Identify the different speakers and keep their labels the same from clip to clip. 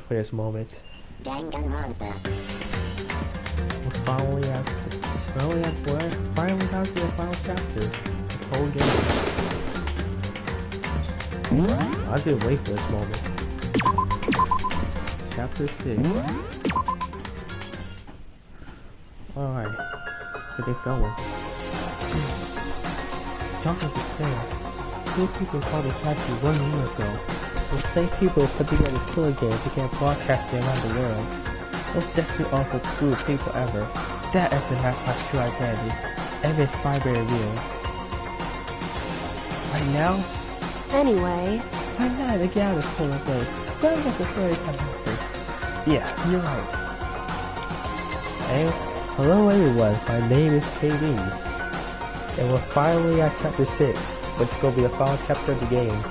Speaker 1: for this moment.
Speaker 2: Danganronpa.
Speaker 1: We're finally down to the final chapter. This whole game. I've been waiting for this moment. Chapter 6. Alright. Get this going. Jump into stairs. 2 people called the statue 1 year ago. The same people put together killer games began broadcasting around the world. Most definitely awful true people ever. That is my true identity. Every is vibrated real. Right now?
Speaker 2: Anyway.
Speaker 1: Right now to get out of this whole place. That was the very time after. Yeah, you're right. Hey, hello everyone, my name is KD. And we're finally at chapter 6, which is going to be the final chapter of the game.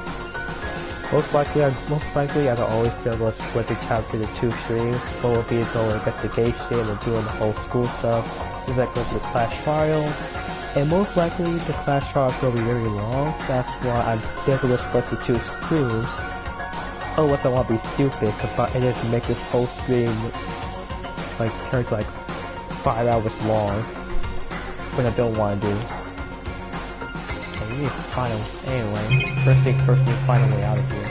Speaker 1: Most likely, as I always do, we'll split the chapter into 2 streams. One will be going investigation and doing the whole school stuff. This is like going to the class trial. And most likely, the class trial will be very long. So that's why I'm definitely going to split the 2 streams. Unless I want to be stupid, and just make this whole stream like turn to like 5 hours long. Which I don't want to do. We need to find him anyway. First thing first, we find a way out of here.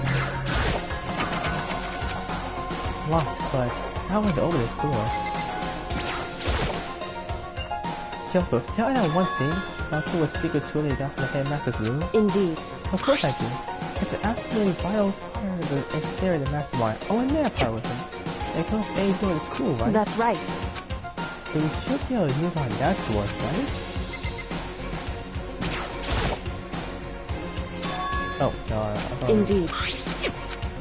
Speaker 1: Locked, but how would I open this door? Joseph, can I know one thing? I'll do a secret tour down from the headmaster's room?
Speaker 2: Indeed.
Speaker 1: Of course I do. It's an absolutely vital part of the exterior of the mastermind. Oh, and that part with him. It goes any door is cool, right?
Speaker 2: That's right.
Speaker 1: So we should be able to use on that door, right? Oh, no,
Speaker 2: Indeed.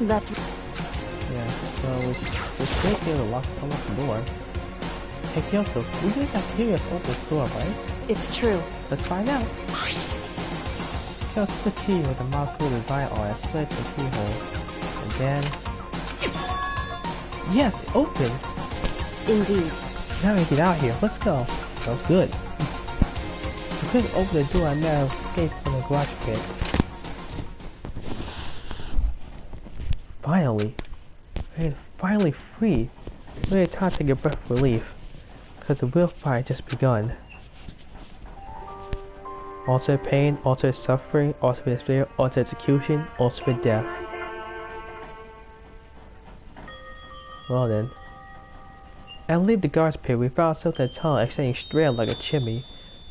Speaker 2: That's...
Speaker 1: Yeah, so we should be able to unlock the door. Hey Kyoto, we need to hear us open this door, right?
Speaker 2: It's true.
Speaker 1: Let's find out. Just the key with the mouthful design on it slits the keyhole. And then... Yes, it opened!
Speaker 2: Indeed.
Speaker 1: Now we get out here, let's go. Sounds good. We couldn't open the door and now escape from the garage pit. Finally! We're finally free! We had time to take a breath of relief. Because the real fight just begun. Ultimate pain, ultimate suffering, ultimate fear, ultimate execution, ultimate death. Well then. At leave the guards pit, we found ourselves in a tunnel extending straight out like a chimney.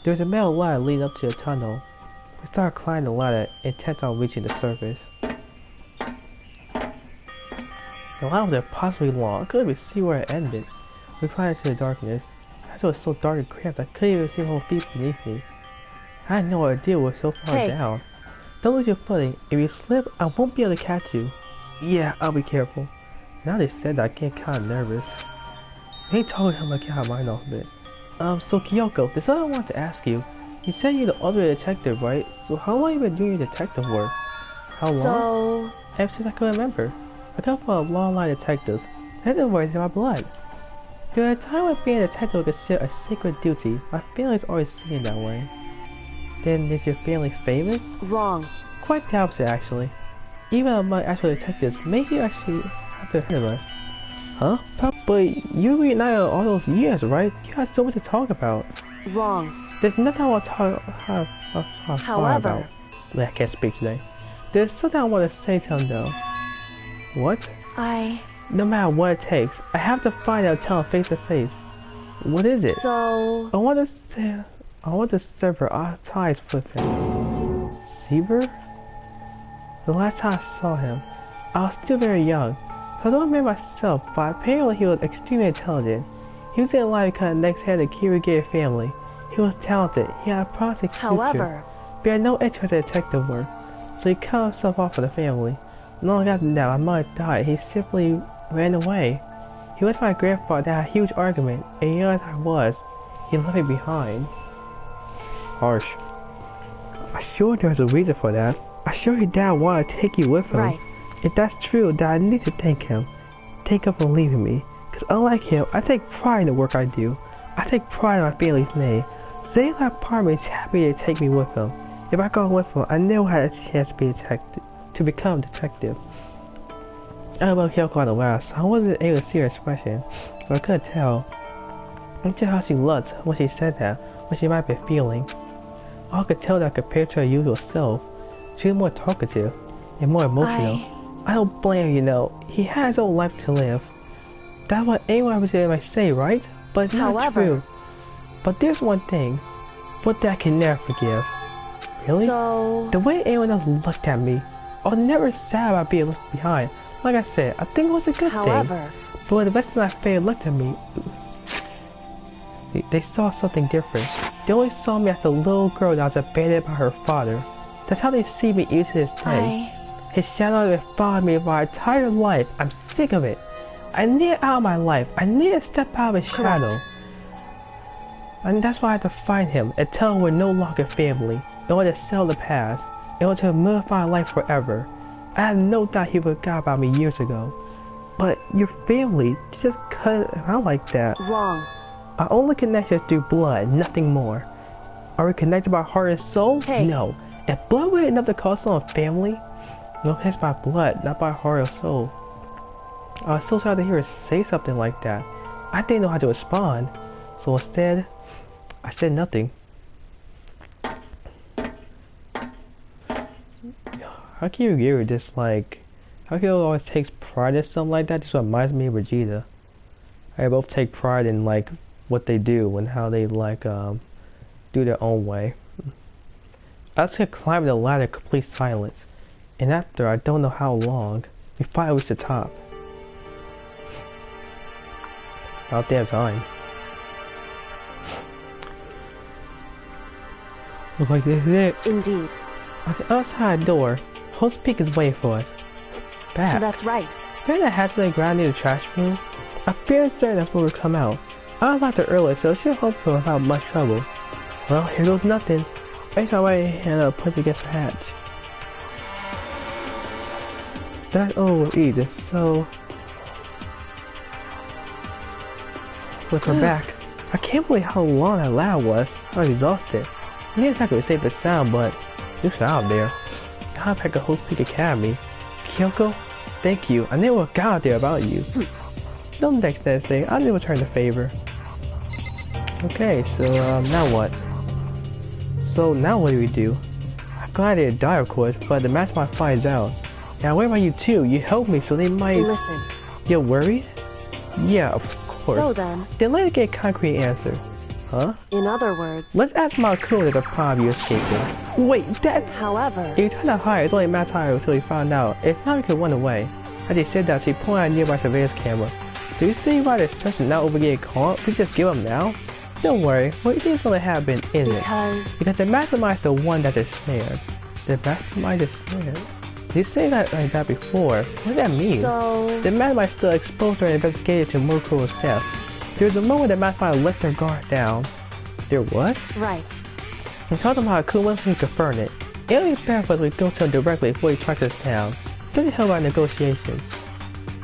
Speaker 1: There was a metal ladder leading up to the tunnel. We started climbing the ladder, intent on reaching the surface. The ladder was impossibly long, I couldn't even see where it ended. We climbed into the darkness. It was so dark and cramped, I couldn't even see the whole feet beneath me. I had no idea we were so far down. Don't lose your footing. If you slip, I won't be able to catch you. Yeah, I'll be careful. Now they said that, I get kinda nervous. I ain't talking how I get my mind off a bit. So Kyoko, there's something I want to ask you. You said you're the other detective, right? So how long have you been doing your detective work? How long?
Speaker 2: So...
Speaker 1: Ever since I can remember. I come from a long line of detectives. Detective work is in my blood. During a time when being a detective was considered a sacred duty, my family's always seen it that way. Then is your family famous?
Speaker 2: Wrong.
Speaker 1: Quite the opposite, actually. Even among actual detectives, maybe you actually have to heard of us. Huh? But you reunited all those years, right? You had so much to talk about.
Speaker 2: Wrong.
Speaker 1: There's nothing I want to talk
Speaker 2: However,
Speaker 1: about. I can't speak today. There's something I want to say to him though. What? No matter what it takes, I have to find out and tell him face to face. What is it?
Speaker 2: So...
Speaker 1: I want to sever our ties with him. Sever? The last time I saw him, I was still very young, so I don't remember myself, but apparently he was extremely intelligent. He was in line to become the next head of the Kirigiri family. He was talented, he had a promising future,
Speaker 2: However,
Speaker 1: but he had no interest in detective work, so he cut himself off from the family. Long after that, my mother died, he simply ran away. He went to my grandfather and had a huge argument, and young as I was, he left me behind. Harsh. I'm sure there's a reason for that. I'm sure his dad wanted to take you with him.
Speaker 2: Right.
Speaker 1: If that's true, then I need to thank him. Thank him for leaving me. Because unlike him, I take pride in the work I do. I take pride in my family's name. Saying that part of me is happy to take me with him. If I go with him, I never had a chance to become a detective. I about Kyoko on the last. I wasn't able to see her expression, but I could tell. I could tell how she looked when she said that, what she might be feeling. I could tell that compared to her usual self, she was more talkative and more emotional. I don't blame her, you know. He has his own life to live. That's what anyone might say, right? But it's not true. But there's one thing, what that I can never forgive. Really?
Speaker 2: So...
Speaker 1: The way anyone else looked at me, I was never sad about being left behind. Like I said, I think it was a good thing. But when the rest of my family looked at me, they saw something different. They always saw me as a little girl that was abandoned by her father. That's how they see me even to this day. His shadow has followed me my entire life. I'm sick of it. I need it out of my life. I need to step out of his shadow. And that's why I have to find him and tell him we're no longer family. In order to sell the past. In order to modify life forever. I had no doubt he forgot about me years ago. But your family, you just cut it out like that.
Speaker 2: Wrong.
Speaker 1: Our only connection is through blood, nothing more. Are we connected by heart and soul?
Speaker 2: Hey.
Speaker 1: No. If blood were enough to call someone family, no, it's by blood, not by heart or soul. I was so sad to hear her say something like that. I didn't know how to respond, so instead, I said nothing. How can you hear just like, how can you always take pride in something like that? This reminds me of Vegeta. They both take pride in like what they do and how they like do their own way. I just kept climbing the ladder in complete silence, and after I don't know how long, we finally reached the top. About damn time. Looks like this is it.
Speaker 2: Indeed.
Speaker 1: On the other side of the door, Host Peak is waiting for us. Bad.
Speaker 2: That's right.
Speaker 1: Fearing that hatch on the ground near the trash room, I feared certain that's where we'd come out. I locked it earlier, so she hoped for without much trouble. Well, here goes nothing. Face my way and put against the hatch. That overeat, so... Look, we're back. I can't believe how long that lab was. I was exhausted. I didn't exactly safe and sound, but it's out there. Now I'm back at Host Peak Academy. Kyoko, thank you. I never got out there about you. Don't next thing. I'll never return the favor. Okay, so now what? So now what do we do? I'm glad I didn't die, of course, but the mastermind finds out. Now, what about you too? You helped me, so they might...
Speaker 2: Listen.
Speaker 1: You're worried? Yeah, of course.
Speaker 2: So then
Speaker 1: let's get a concrete answer. Huh?
Speaker 2: In other words...
Speaker 1: Let's ask Marcoon if the problem you escaping. Wait, that's...
Speaker 2: However...
Speaker 1: If you turned out higher, it's only Matt's higher until he found out. If not, we could run away. As he said that, she pointed at a nearby surveillance camera. Do you see why they're stressing out over getting caught? We just give up now? Don't worry, what you think is gonna happen, isn't it? Because the mastermind is the one that is snared. The mastermind is snared? You say that like that before. What does that mean?
Speaker 2: So...
Speaker 1: The mastermind still exposed her investigated to Muroku's death. There was a moment the mastermind let their guard down. There what?
Speaker 2: Right.
Speaker 1: And told them how Akuma can confirm it. It only fair for us to go to him directly before he tracks us down. Doesn't help our negotiations.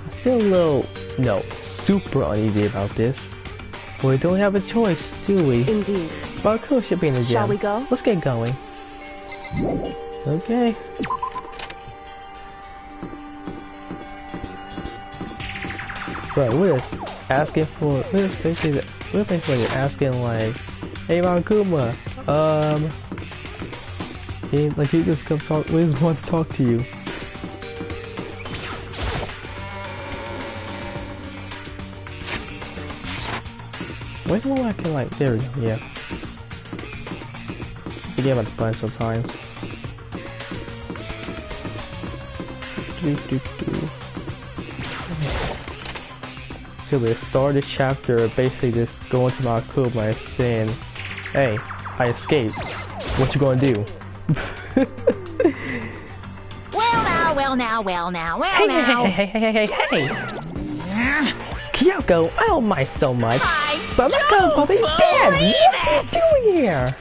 Speaker 1: I feel a little, no, super uneasy about this. But we don't have a choice, do we?
Speaker 2: Indeed.
Speaker 1: But Akuma should be in the gym.
Speaker 2: Shall we go?
Speaker 1: Let's get going. Okay. Right, we're just asking for, we're basically asking like, hey Akuma, like you just come talk, we just want to talk to you. Where's the one I can like, there we go, yeah. I forget about the button sometimes. So we start the chapter basically just going to my Akuma and saying, hey, I escaped. What you gonna do?
Speaker 3: Well now.
Speaker 1: Hey! Kyoko, I don't mind so much. But my girl puppy, Dad, what are you doing here?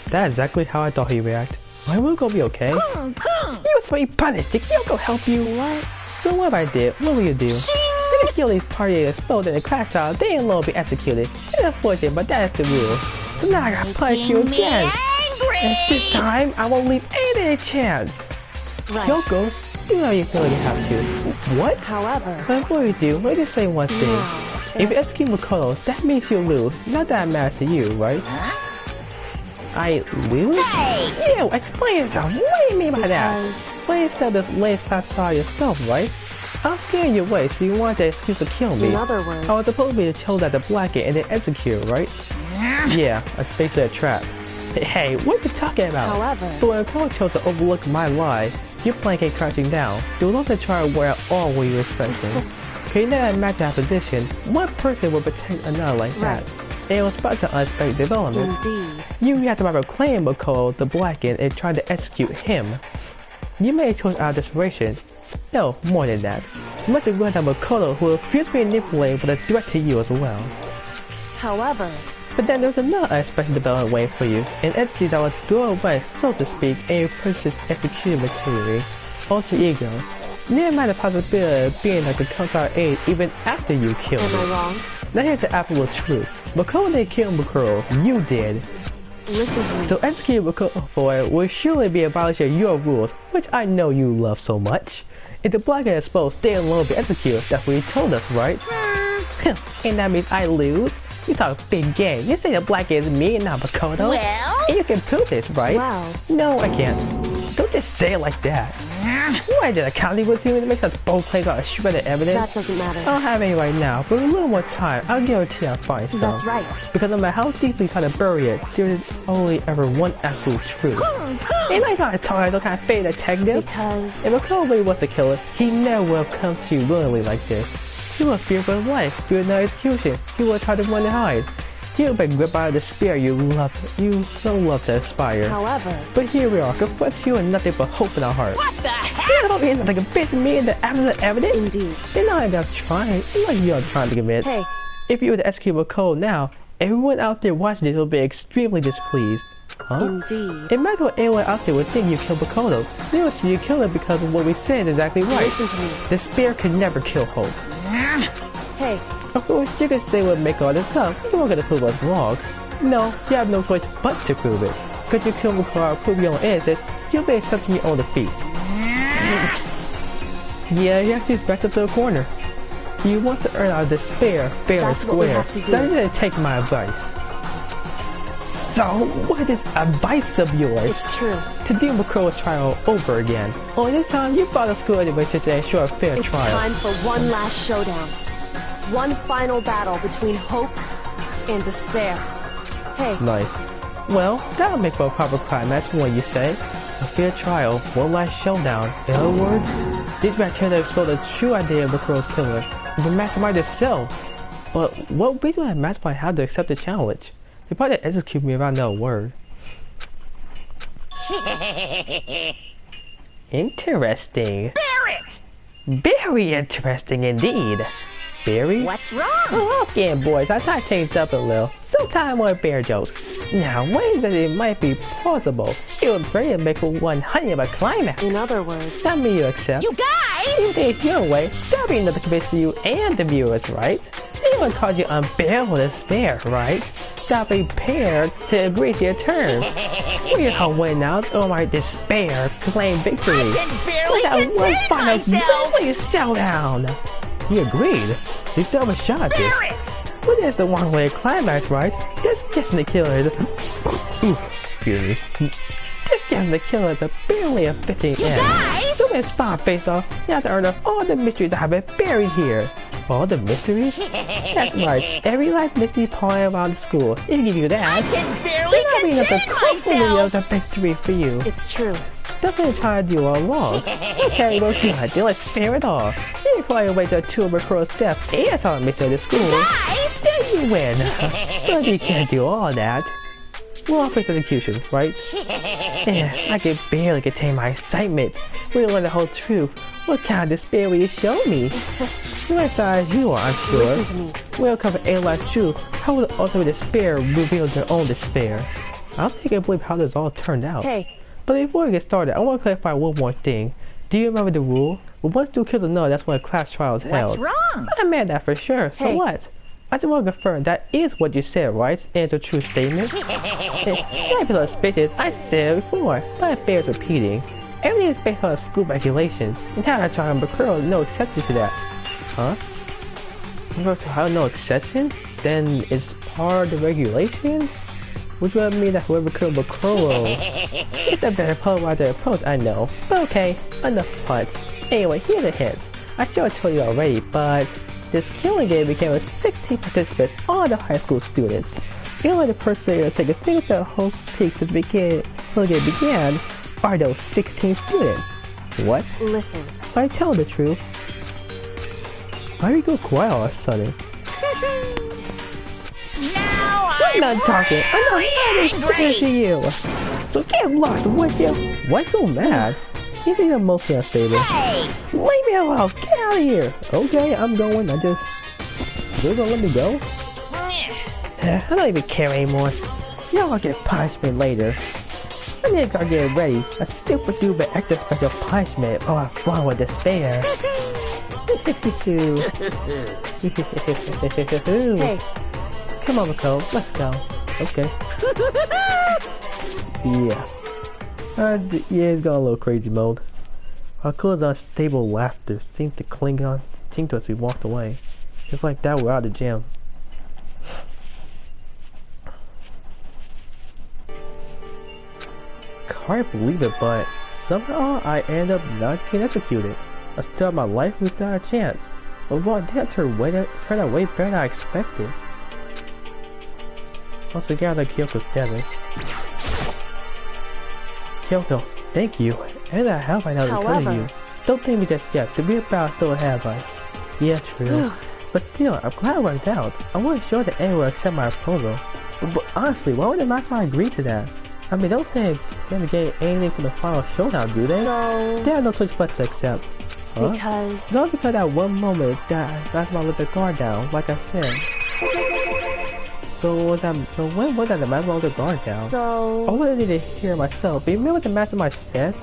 Speaker 1: That's exactly how I thought he'd react. My will gonna be okay. You were supposed to be punished. Did Kyoko help you? What? So what if I did? What will you do? If the guilty party is exposed in the class trial, they ain't will be executed. It's unfortunate, but that is the rule. So now I gotta punish you again. And this time, I won't leave any chance.
Speaker 2: Right.
Speaker 1: Kyoko, You know you feel you have to. What?
Speaker 2: However,
Speaker 1: Before you do, let me just say one thing.
Speaker 2: now,
Speaker 1: If you execute Makoto, that means you lose. Not that matters to you, right? I lose? Hey! Yeah, explain yourself. What do you mean by that?
Speaker 2: Because-
Speaker 1: Please tell this late satisfy yourself, right? I'm scaring you away, so you want the excuse to kill me.
Speaker 2: in other words,
Speaker 1: I was supposed to be the chill at the blanket and then execute, right? Yeah, it's basically a trap. Hey, what are you talking about?
Speaker 2: However-
Speaker 1: So when Makoto chose to overlook my lie, your plan came crashing down. You would love to try to wear out all what you were expecting. Can you not imagine that position? One person would protect another like that. And it was about to unexpected development.
Speaker 2: indeed,
Speaker 1: You had to proclaim Makoto the Blackened and try to execute him. You made a choice out of desperation. No, more than that. You must have realized that Makoto who refused to be manipulated was a threat to you as well.
Speaker 2: however,
Speaker 1: But then there's another unexpected development waiting for you. An entity that was thrown away, so to speak, and you purchased executed machinery. Alter ego. Never mind the possibility of being like a counter aid even after you killed
Speaker 2: am I
Speaker 1: it.
Speaker 2: wrong?
Speaker 1: Now here's the absolute truth. Makoto didn't kill Makoto, you did.
Speaker 2: Listen to me.
Speaker 1: So execute Makoto for it will surely be a violation of your rules, which I know you love so much. If the black is exposed, stay alone be executed. That's what you told us, right? And that means I lose? You talk big game. You say the black is me and not Makoto?
Speaker 3: Well?
Speaker 1: And you can prove this, right?
Speaker 2: Wow.
Speaker 1: No, I can't. Don't just say it like that. Why did a county with you to make us both claim out a shredded evidence?
Speaker 2: That doesn't matter.
Speaker 1: I don't have any right now, but with a little more time, I'll guarantee I'll find some.
Speaker 2: That's right.
Speaker 1: Because no matter how deeply you try to bury it, there is only ever one absolute truth. Ain't I trying to talk like some kind of fake detective?
Speaker 2: Because
Speaker 1: If Makoto really was the killer, he never would have come to you willingly like this. He was feared for his life, feared no execution, he would have tried to run and hide. He would have been gripped by the despair you so love to aspire.
Speaker 2: however,
Speaker 1: But here we are, confessed you and nothing but hope in our hearts.
Speaker 3: What the heck?
Speaker 1: You don't mean like a bitch me in the absence of evidence?
Speaker 2: indeed.
Speaker 1: You're not even trying. It's like you're trying to commit.
Speaker 2: Hey,
Speaker 1: If you were to execute Makoto now, everyone out there watching this will be extremely displeased. Huh?
Speaker 2: indeed.
Speaker 1: Imagine what anyone out there would think you killed Makoto. They would see you kill him because of what we said is exactly right.
Speaker 2: Listen to me.
Speaker 1: Despair can never kill hope.
Speaker 2: Hey,
Speaker 1: Of course, you can say we'll make all this up. You weren't gonna prove us wrong. No, you have no choice but to prove it. Because you kill Makoto, prove your own innocence, you'll be accepting your own defeat. Yeah, you actually backed up to the corner. You want to earn out of despair, fair and
Speaker 2: That's what we
Speaker 1: square.
Speaker 2: have to do.
Speaker 1: So you didn't take my advice. So, what is this advice of yours?
Speaker 2: it's true.
Speaker 1: To do Makoto's trial over again. Only this time, you brought a school anyway to ensure a fair
Speaker 2: It's
Speaker 1: trial.
Speaker 2: time for one last showdown. One final battle between hope and despair. Hey,
Speaker 1: Nice. Well, that'll make for a proper climax from what you say. A fair trial, one last showdown. In other words, these bacteria expose the true idea of Makoto's killer. The mastermind itself. But what reason would a mastermind have to accept the challenge? They probably execute me if I know a word. Interesting.
Speaker 3: Barrett!
Speaker 1: Very interesting indeed. Very?
Speaker 3: What's wrong?
Speaker 1: Oh, again, boys, I thought I changed up a little. Sometimes more bear jokes. Now, ways that it might be plausible. It would very make for one honey of a climax.
Speaker 2: in other words,
Speaker 1: That mean you accept.
Speaker 3: You guys!
Speaker 1: You think your way, that'll be enough to convince you and the viewers, right? Anyone called you unbearable despair, right? Stop prepared to agree to your terms. We're home way now, or my despair claim victory.
Speaker 3: I can barely
Speaker 1: Look at one
Speaker 3: contain
Speaker 1: final
Speaker 3: myself!
Speaker 1: deadly showdown. He agreed. You still have a shot at this.
Speaker 3: Barrett!
Speaker 1: But there's the one-way climax, right? Just the killer is excuse me. Just getting the killer is a barely a fitting end.
Speaker 3: guys!
Speaker 1: So it's fine face off. You have to earn up all the mysteries that have been buried here. All the mysteries? That's right. Every last mystery pawing around the school. It'll give you
Speaker 3: I
Speaker 1: that.
Speaker 3: can barely
Speaker 1: That'll be enough to
Speaker 3: contain
Speaker 1: comfortably
Speaker 3: myself!
Speaker 1: of the victory for you.
Speaker 2: it's true.
Speaker 1: That's what I'm trying to do all along. Okay, well, you not do like fair at all. You probably wait till 2 of Makoto's death and saw a mystery at the school.
Speaker 3: Guys!
Speaker 1: Then you win. But you can't do all that. Well, I'll face execution, right? Yeah, I can barely contain my excitement. We learn the whole truth. What kind of despair will you show me? You're as sad as you are, I'm sure.
Speaker 2: Listen to me.
Speaker 1: We'll cover a last truth. How will the ultimate despair reveal their own despair? I don't think I believe how this all turned out.
Speaker 2: Hey,
Speaker 1: But before we get started, I want to clarify one more thing. Do you remember the rule? When one student kills another, that's when a class trial is held.
Speaker 3: What's wrong?
Speaker 1: I meant that for sure. So
Speaker 2: Hey.
Speaker 1: what? I just want to confirm that is what you said, right? And it's a true statement. It might be suspicious. I said it before, but it bears repeating. Everything is based on school regulations, and how I try to Bakuro no exception to that. Huh? How no exception? Then it's part of the regulations? Which would mean that whoever killed Bakuro is a better polarizer approach, I know. But okay, enough parts. Anyway, here's a hint. I sure told you already, but this killing game became with 16 participants, all the high school students. The only person to take a single set of whole peaks since the game began are those 16 students. What?
Speaker 2: Listen.
Speaker 1: I tell the truth. Why do you go quiet all of a sudden? I'm not talking. I'm not listening to you. So get lost, would you? Why so mad? You think I'm mostly unstable. Hey! Leave me alone. Get out of here. Okay, I'm going. You're gonna let me go? I don't even care anymore. Y'all will get punishment later. I need to start getting ready. A super duper extra special punishment or I fall with despair.
Speaker 2: Hey.
Speaker 1: Come on, Mako. Let's go. Okay. Yeah. Yeah, it's got a little crazy mode. Akua's unstable laughter seemed to cling to us as we walked away. Just like that, we're out of the gym. Can't believe it, but somehow I end up not getting executed. I still have my life without a chance. Overall, that turned out way better than I expected. Once again, I Kyoko's status. Kyoko, thank you. And that help I know to you. Don't thank me just yet. The real battle still ahead of us. Yeah, true. But still, I'm glad it worked out. I wasn't sure that anyone would accept my proposal. But honestly, why would the mastermind agree to that? I mean, don't say they're gonna get anything from the final showdown, do they?
Speaker 2: So...
Speaker 1: There are no choice but to accept. Huh?
Speaker 2: Because...
Speaker 1: Not because that one moment that mastermind let their guard down, like I said. So when was that the mastermind let their guard down?
Speaker 2: So...
Speaker 1: I wanted to hear myself, but you remember what the mastermind said?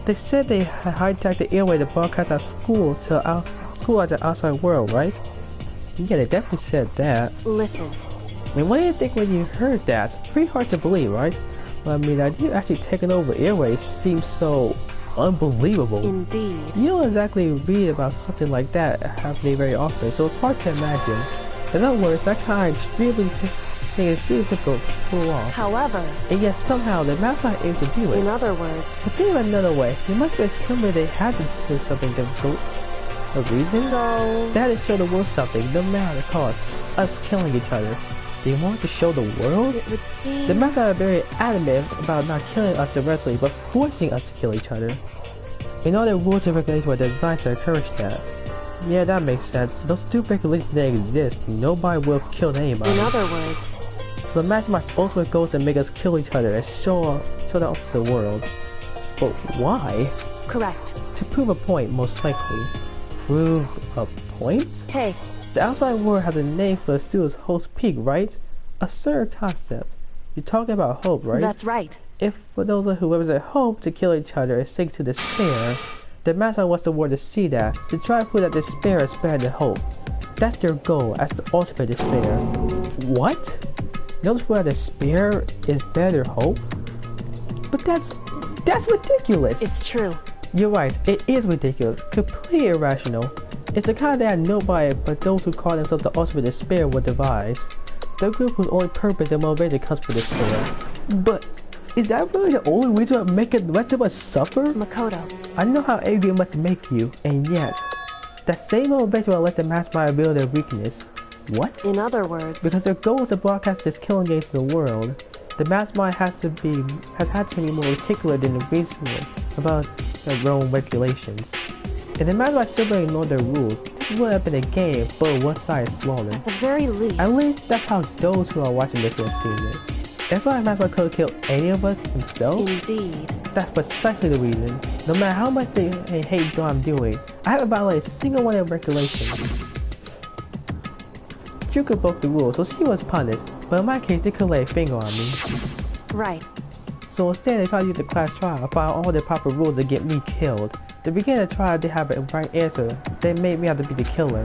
Speaker 1: They said they had hijacked the airway to broadcast our school to the outside world, right? Yeah, they definitely said that.
Speaker 2: Listen.
Speaker 1: I mean, what do you think when you heard that? It's pretty hard to believe, right? I mean, the idea of actually taking over airways seems so unbelievable.
Speaker 2: Indeed.
Speaker 1: You don't exactly read about something like that happening very often, so it's hard to imagine. In other words, that kind of extremely difficult to pull off.
Speaker 2: However...
Speaker 1: And yet somehow the master was able to do it.
Speaker 2: In other words...
Speaker 1: But think of it another way. There must be somewhere they had to do something difficult. A reason?
Speaker 2: So...
Speaker 1: They had to show the world something, no matter the cost. Us killing each other. They wanted to show the world?
Speaker 2: It would seem...
Speaker 1: The master are very adamant about not killing us directly, but forcing us to kill each other. And all their rules and regulations were designed to encourage that. Yeah, that makes sense. Those two regulations that exist, nobody will kill anybody.
Speaker 2: In other words...
Speaker 1: So the mastermind's ultimate goal is to make us kill each other and show the opposite world. But why?
Speaker 2: Correct.
Speaker 1: To prove a point, most likely. Prove a point?
Speaker 2: Hey.
Speaker 1: The outside world has a name for the student's host peak, right? A certain concept. You're talking about hope, right?
Speaker 2: That's right.
Speaker 1: If for those who represent hope to kill each other and sink to despair, the master wants the world to see that, to try to prove that despair is better than hope. That's their goal as the ultimate despair. What? Notice where despair is better than hope? But that's ridiculous!
Speaker 2: It's true.
Speaker 1: You're right, it is ridiculous, completely irrational. It's the kind that nobody but those who call themselves the ultimate despair would devise. The group whose only purpose and motivation comes from despair. But is that really the only reason to make the rest of us suffer?
Speaker 2: Makoto.
Speaker 1: I know how angry it must make you, and yet, that same motivation will let the mastermind reveal their weakness. What?
Speaker 2: In other words...
Speaker 1: Because their goal is to broadcast this killing game to the world. The mastermind has had to be more particular than the reason about their own regulations. If the mastermind simply ignored their rules, this would have been a game, but one side is smaller.
Speaker 2: At the very least...
Speaker 1: At least that's how those who are watching this will see it. That's why the mastermind could kill any of us himself?
Speaker 2: Indeed.
Speaker 1: That's precisely the reason. No matter how much they hate what I'm doing, I haven't violated a single one of the regulations. Juka broke the rules, so she was punished, but in my case, they could lay a finger on me.
Speaker 2: Right.
Speaker 1: So instead, they tried to use the class trial, follow all the proper rules to get me killed. To begin the trial, they have a right answer. They made me have to be the killer.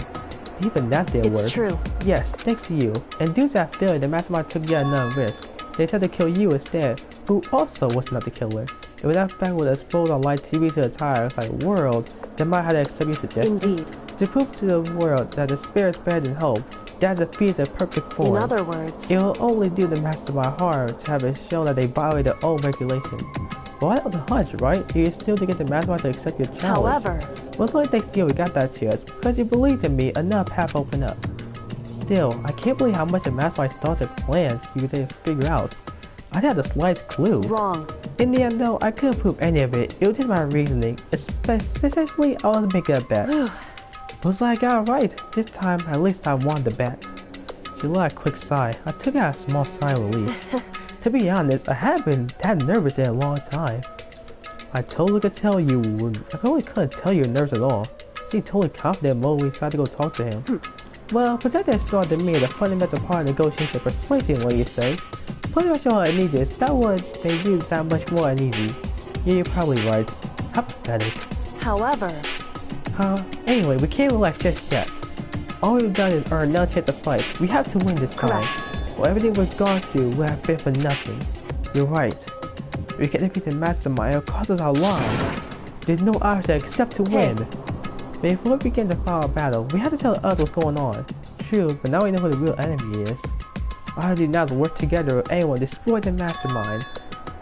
Speaker 1: Even that didn't work.
Speaker 2: It's true.
Speaker 1: Yes, thanks to you. And due to that failure, the mastermind took yet another risk. They tried to kill you instead, who also was not the killer. If that fact would expose on live TV to the entire world, they might have to accept your suggestion.
Speaker 2: Indeed.
Speaker 1: To prove to the world that despair is better than hope, that defeats a perfect form.
Speaker 2: In other words,
Speaker 1: it will only do the mastermind harm to have it shown that they violate their own regulations. Well, that was a hunch, right? You still to get the mastermind to accept your challenge.
Speaker 2: However,
Speaker 1: well, it's only Thanksgiving we got that chance, because you believed in me, another path opened up. Still, I can't believe how much the mastermind's thoughts and plans you could figure out. I didn't have the slightest clue.
Speaker 2: Wrong.
Speaker 1: In the end, though, I couldn't prove any of it. It was just my reasoning. Essentially, I was making a bet. Looks like I got it right. This time, at least I won the bet. She let a quick sigh. I took out a small sigh of relief. To be honest, I haven't been that nervous in a long time. I totally could tell you I totally couldn't tell you were nervous at all. She totally confident when we decided to go talk to him. Well, protecting strong to me is a fundamental part of negotiation persuasion, what you say. Putting us on uneasiness, that would make you that much more uneasy. Yeah, you're probably right. How pathetic.
Speaker 2: However...
Speaker 1: Anyway, we can't relax just yet. All we've done is earn no chance to fight. We have to win this time. Well, everything we've gone through would have been for nothing. You're right. We can defeat the mastermind, it'll cost us our lives. There's no option except to win. Before we begin the final battle, we have to tell others what's going on. True, but now we know who the real enemy is. All I do now is work together with anyone to destroy the mastermind.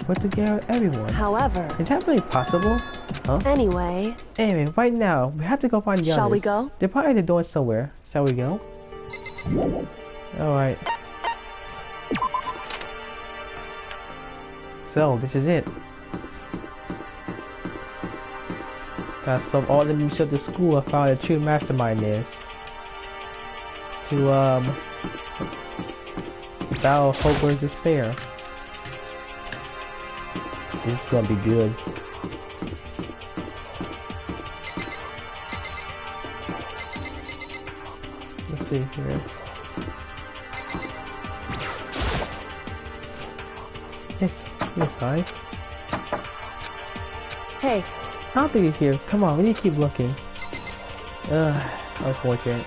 Speaker 1: Work together with everyone.
Speaker 2: However...
Speaker 1: Is that really possible? Huh?
Speaker 2: Anyway,
Speaker 1: right now, we have to go find the others.
Speaker 2: Shall we go?
Speaker 1: They're probably at the door somewhere. Shall we go? Alright. So, this is it. Gotta solve all the mysteries of the school and find out the true mastermind is. To, battle hope versus despair. This is gonna be good. Let's see here. Yes, hi.
Speaker 2: Hey.
Speaker 1: I don't think he's here. Come on, we need to keep looking. Unfortunate.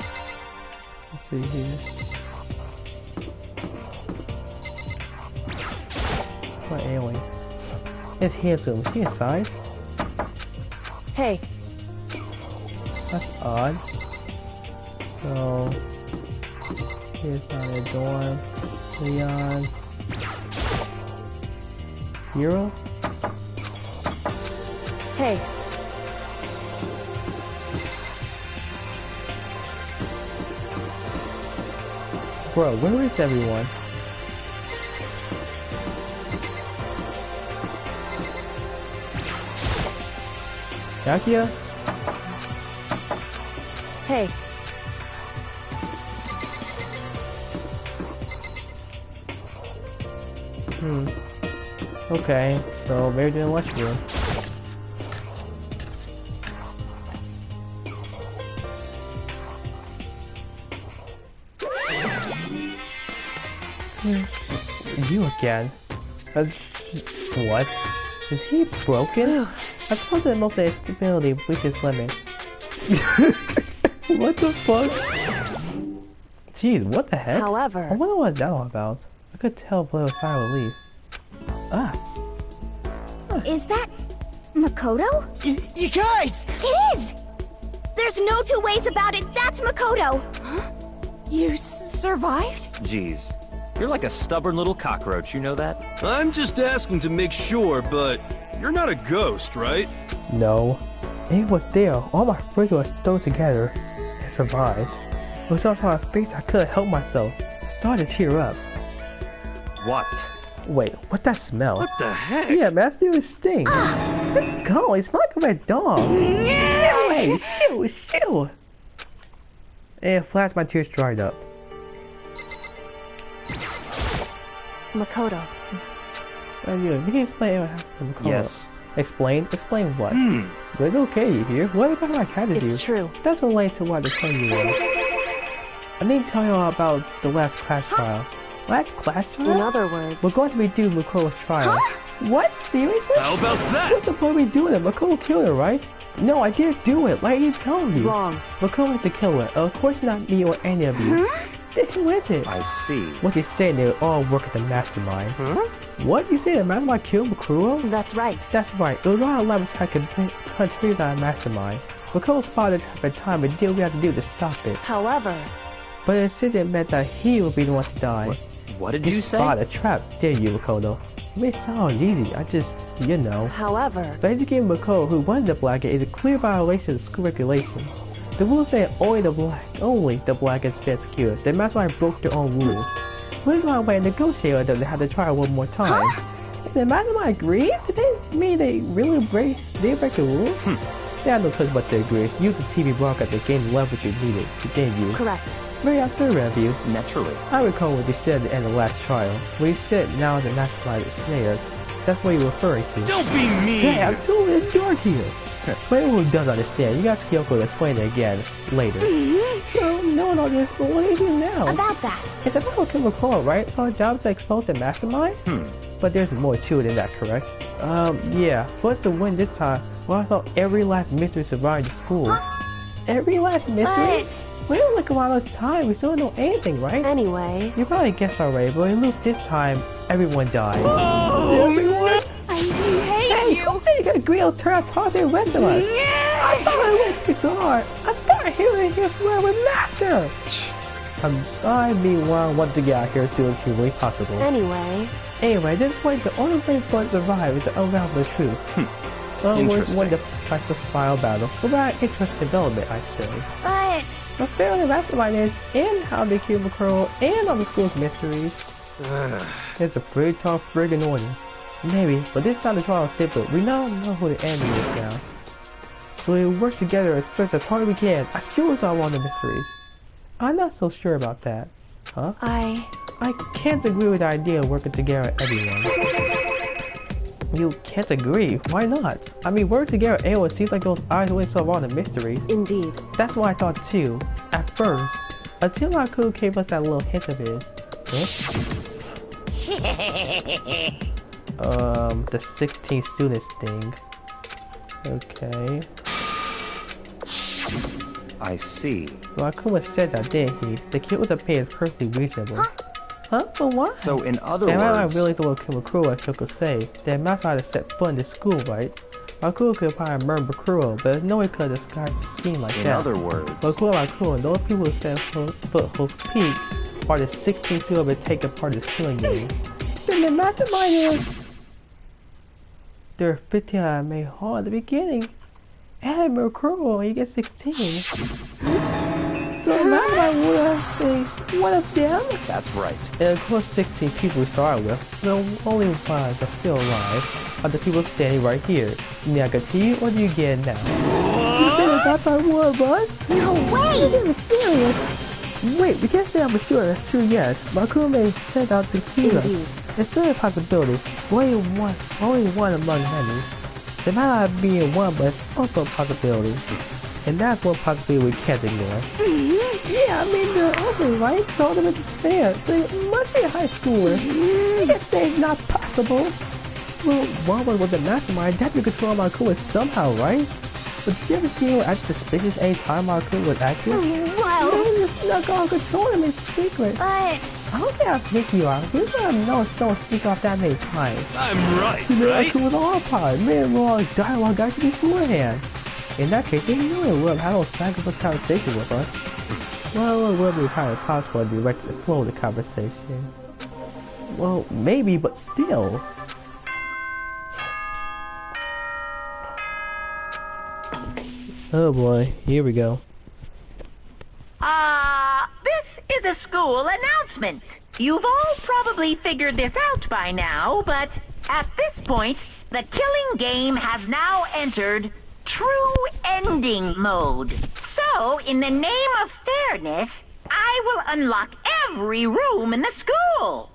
Speaker 1: Let's see here. What alien? It's handsome. Is he inside?
Speaker 2: Hey.
Speaker 1: That's odd. So, here's down the dorm. Leon. Hero?
Speaker 2: Hey.
Speaker 1: Bro, where is everyone? Yakia?
Speaker 2: Hey.
Speaker 1: Okay, so maybe they're in the lunchroom. You again? What? Is he broken? I suppose that most of his stability reaches its limit. What the fuck? Jeez, what the heck?
Speaker 2: However...
Speaker 1: I wonder what that all about. I could tell by the sigh of relief.
Speaker 3: Is that... Makoto?
Speaker 4: You guys!
Speaker 3: It is! There's no two ways about it, that's Makoto!
Speaker 4: Huh? You survived?
Speaker 5: Jeez. You're like a stubborn little cockroach, you know that?
Speaker 6: I'm just asking to make sure, but you're not a ghost, right?
Speaker 1: No. It was there. All my friends were thrown together and survived. It was also on my face I couldn't help myself. I started to tear up.
Speaker 5: What?
Speaker 1: Wait, what's that smell?
Speaker 6: What the heck?
Speaker 1: Yeah, man, that's doing stink. Let's go, it's not like a red dog. Hey, shoo. And flash, my tears dried up.
Speaker 2: Makoto.
Speaker 1: You can explain what happened to Makoto.
Speaker 5: Yes.
Speaker 1: Explain? Explain what? But it's okay, you hear? What about my cat to do?
Speaker 2: It's true.
Speaker 1: That's related to what they're telling you. I need to tell you all about the last class trial. Last class trial?
Speaker 2: In other words...
Speaker 1: We're going to be doing Makoto's trial. What? Seriously?
Speaker 6: How about that?
Speaker 1: What's the point of me doing it? Makoto killed her, right? No, I didn't do it. Like you telling me.
Speaker 2: Wrong.
Speaker 1: Makoto is the killer. Of course not me or any of you. Then who is it?
Speaker 5: I see.
Speaker 1: What you saying they all work at the mastermind?
Speaker 5: Huh?
Speaker 1: What? You say the mastermind killed Makuro?
Speaker 2: That's right.
Speaker 1: That's right. It was our laboratory country that mastermind. Makuro's father tried at time and did what we had to do to stop it.
Speaker 2: However,
Speaker 1: But it said it meant that he would be the one to die.
Speaker 5: What did you say?
Speaker 1: Spot a trap, did you, Makoto? It may sound easy, I just, you know.
Speaker 2: however,
Speaker 1: But educating Makoto, who wanted the blanket, is a clear violation of school regulations. The rules say only the black is best executed. The mastermind broke their own rules. What is my way to negotiate with them to have to try one more time? If the mastermind agreed? Did they mean they really break the rules? They had no choice but to agree. Use the TV broadcast to gain the leverage you needed to gain you.
Speaker 2: correct.
Speaker 1: Very after review.
Speaker 5: Naturally.
Speaker 1: I recall what you said at the end of the last trial. When you said now the mastermind is snared. That's what you're referring to.
Speaker 6: Don't be mean!
Speaker 1: Hey, I'm totally in dark here. For anyone who doesn't understand, you got Kyoko to explain it again later. So, knowing all this, but what do you do now?
Speaker 3: About that.
Speaker 1: It's about what can recall, right? So our job is to expose the mastermind? But there's more to it than that, correct? Yeah. For us to win this time, well, I thought every last mystery survived the school. Every last mystery? We don't look around all this time, we still don't know anything, right?
Speaker 2: Anyway,
Speaker 1: You probably guessed already, but we lose this time, everyone dies.
Speaker 6: Oh,
Speaker 1: Everyone?
Speaker 4: I hate
Speaker 1: Hey,
Speaker 4: you!
Speaker 1: who said you got a grill turn out talk to the rest of us? I thought I went to guard. I thought he was here forever with Master. I mean, well, want to get out here as soon as humanly possible.
Speaker 2: anyway,
Speaker 1: Anyway, at this point, the only way for us to survive is to unravel the truth.
Speaker 5: Interesting.
Speaker 1: When the fight the final battle. But very interesting development, I'd say.
Speaker 3: But
Speaker 1: The fair the mastermind is, and how they kill McCurl, and all the school's mysteries. It's a pretty tough friggin' order. Maybe, but this time the trial is different. We now know who the enemy is now. So we work together and search as hard as we can. I sure solve all the mysteries. I'm not so sure about that. Huh?
Speaker 2: I
Speaker 1: can't agree with the idea of working together with everyone. You can't agree? Why not? I mean, working together with anyone seems like those eyes always solve all the mysteries.
Speaker 2: indeed.
Speaker 1: That's what I thought too, at first. Until Naku gave us that little hint of his. Huh? The 16 students thing. Okay.
Speaker 5: I see.
Speaker 1: Well, Akuma said that, didn't he? The kid with the pay is perfectly reasonable. Huh? For what?
Speaker 5: So in other
Speaker 1: And I
Speaker 5: words...
Speaker 1: realized what Kimakuro Shoko say. That Master had to set foot in the school, right? Makuro could probably remember Kuro, but there's no way could disguise a scheme like
Speaker 5: In
Speaker 1: that.
Speaker 5: other words...
Speaker 1: But Makuro and those people who set foot Hope's Peak are the 16 who have been taking part in this killing game. Then the mastermind is... There are 15 I made hard at the beginning. And Makuro, he gets 16. So the mastermind would have been one of them?
Speaker 5: That's right.
Speaker 1: And of course 16 people we started with, the only ones are still alive are the people standing right here. Nagati, or do you get it now? You said that's our one of us?
Speaker 3: no way!
Speaker 1: You're serious? Wait, we can't say I'm sure that's true yet. Makuro may send out to kill us.
Speaker 2: Indeed.
Speaker 1: It's still a possibility, but only one among many. It might not be one, but it's also a possibility. And that's one possibility we can't ignore. Yeah, I mean, they're ugly, right? So they're despair. They must be a high schooler. You can say it's not possible. Well, one was the mastermind, definitely control Makuro somehow, right? But did you ever see her act suspicious any time Makuro was active?
Speaker 3: Well,
Speaker 1: Man, you snuck on control him in secret.
Speaker 3: but
Speaker 1: I don't think I'll sneak you out. We gotta know if someone speak off that many times.
Speaker 6: I'm right,
Speaker 1: You know,
Speaker 6: right?
Speaker 1: with all part. Man, long dialogue got you beforehand. In that case, they really would have had a psychical conversation with us. Well, it would be kind of possible to direct the flow of the conversation. Well, maybe, but still. Oh boy, here we go.
Speaker 7: This is a school announcement. You've all probably figured this out by now, but at this point, the killing game has now entered true ending mode. So, in the name of fairness, I will unlock every room in the school.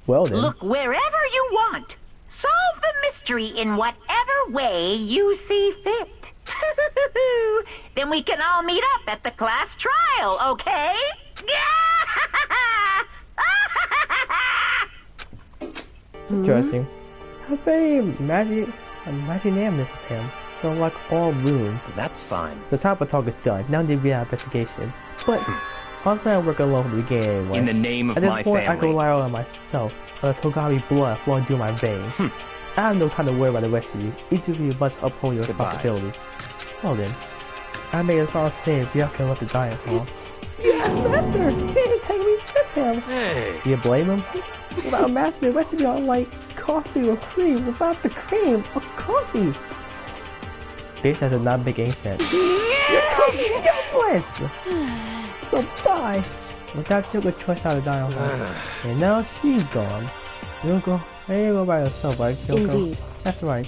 Speaker 1: Well then.
Speaker 7: Look wherever you want. Solve the mystery in whatever way you see fit. Then we can all meet up at the class trial, okay?
Speaker 1: Interesting. How very imaginary of him. So like all rooms.
Speaker 5: That's fine.
Speaker 1: The top of talk is done. Now the real investigation. But I was planning to work alone from the beginning anyway.
Speaker 5: In the name of
Speaker 1: At this
Speaker 5: my
Speaker 1: point, I can
Speaker 5: family.
Speaker 1: rely on myself, but there's Hogami blood flowing through my veins. I have no time to worry about the rest of you. Each of you must uphold your
Speaker 5: Goodbye.
Speaker 1: responsibility. Well then, I made a final stand if y'all can let the giant fall. Yeah, Master! He didn't take me with him!
Speaker 6: Hey.
Speaker 1: Do you blame him? Without Master, the rest of y'all like coffee or cream without the cream or coffee. Bitch, that does not make any sense. You're totally useless! So bye! Without took a choice out of dying home. And now she's gone. You'll go. Hey, you go by yourself, right? Kyoko?
Speaker 2: Indeed.
Speaker 1: That's right.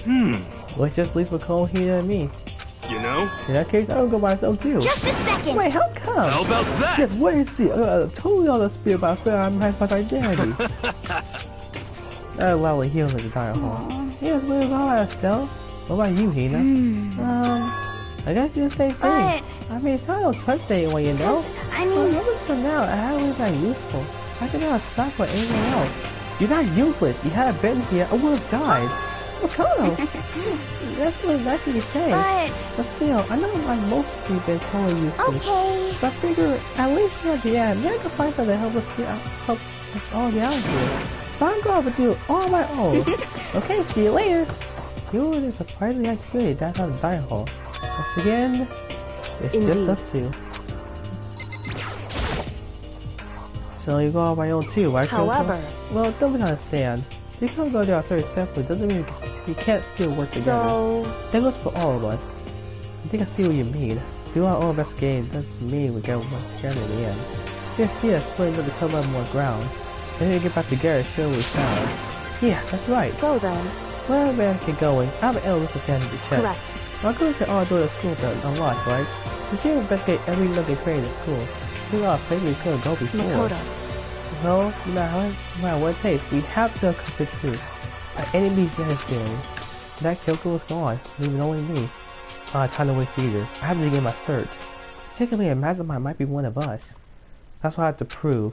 Speaker 1: Let's just leave McCall here and me.
Speaker 6: You know?
Speaker 1: In that case, I'll go by myself too.
Speaker 3: Just a second.
Speaker 1: Wait, how come?
Speaker 6: How about that?
Speaker 1: Just wait and see. I got a totally other spirit, but I feel I'm hiding my identity. That loudly heals at the dying hall. Yes, we're all ourselves. What about you, Hina? I guess you're the same thing.
Speaker 3: But-
Speaker 1: I mean, it's not no trust anyone, you know?
Speaker 3: I
Speaker 1: Well,
Speaker 3: mean,
Speaker 1: even for now, I haven't been that useful. I could not stop for anything else. You're not useless. You had been here, I would have died. Well, come on. That's really nice of you to say. But still, I know I've mostly been totally useless.
Speaker 3: okay.
Speaker 1: So I figure, at least at the end, maybe I can find something to help us help us all get out of here. So I'm going to do it all on my own. Okay, see you later. You were a surprisingly nice spirit. That's not a dying hall. Once again, it's
Speaker 2: Indeed.
Speaker 1: just us two. So you go on my own too, right? Kyoko?
Speaker 2: However-
Speaker 1: Well, don't misunderstand. You can't go there outside separately doesn't mean we can't still work together.
Speaker 2: So,
Speaker 1: That goes for all of us. I think I see what you mean. Do our own investigating doesn't mean we get work together in the end. Just see us splitting up to cover up more ground. Then we get back together and show what we found. Yeah, that's right.
Speaker 2: so then,
Speaker 1: Well, man, get going. I have an illness again to check.
Speaker 2: correct.
Speaker 1: I'll go to all doors of school to unlock, right? We should investigate every nook and cranny in the school. There's a lot of places we couldn't go before.
Speaker 2: Makoto.
Speaker 1: No matter what it takes, we have to accomplish the truth. By any means necessary. That Kyoko was gone, leaving only me. Time to waste either. I have to begin my search. Particularly, a mastermind might be one of us. That's what I have to prove.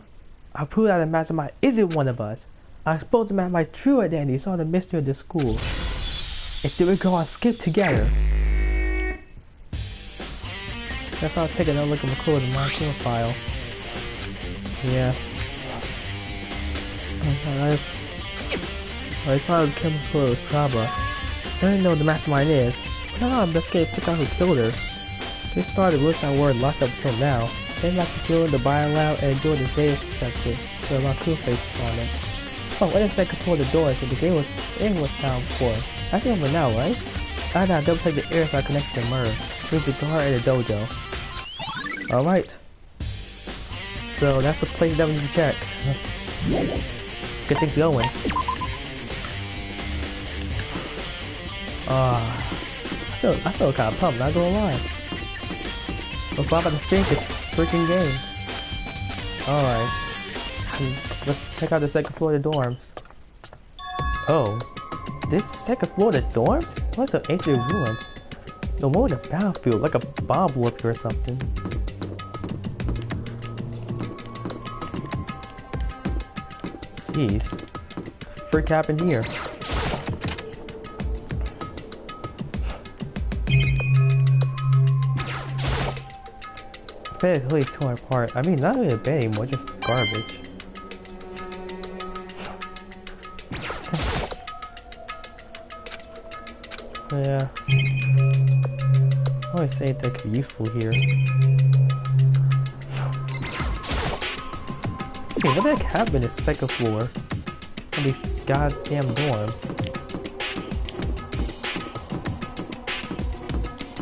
Speaker 1: I'll prove that the mastermind isn't one of us. I expose the mastermind's true identity, solve the mystery of the school. And then we go on skip together. Guess I'll take another look at McCoy's Montana file. Yeah. I found chemical Saba. I don't know what the mastermind is. But I'll investigate to pick out who killed her. They started with that word locked up until now. They like to kill the buy loud and enjoy the data section with a lot of cool faces on it. Oh, wait a second for the door so the game was found before. I think I'm now, right? I now double check the airside connection to Murr. With the guard and the dojo. Alright. So that's the place that we need to check. Get things going. I feel kind of pumped, not gonna lie. I'm about to finish this freaking game. Alright. Let's check out the second floor of the dorms. Oh. This is the second floor of the dorms? What's the ancient ruins? The one with the battlefield, like a bomb blew up here or something. Jeez. The frick happened here? The bed is really torn apart. I mean, not really a bed anymore, just garbage. Yeah. I always say that could be useful here. See, what the heck happened in the second floor? On these goddamn dorms.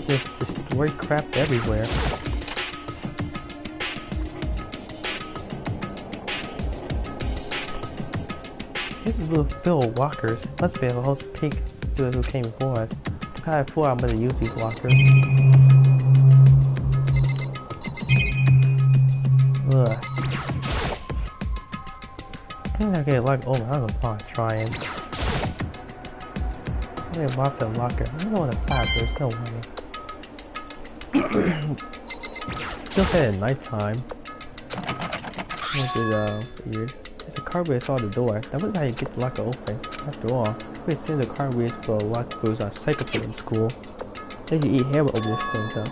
Speaker 1: Just destroyed crap everywhere. This is little filled with walkers. Must be a whole peek to who came before us. I have 4 I'm gonna use these walkers. Ugh. I think I get locked over. I'm gonna try it. I need a box of locker. I don't know on the side, there's no way. Still said at nighttime. Which is weird. There's a car base on the door. That was how you get the locker open. After all, we seen the car base for a locker boots on psychopath in school. They can eat hair with open this thing up.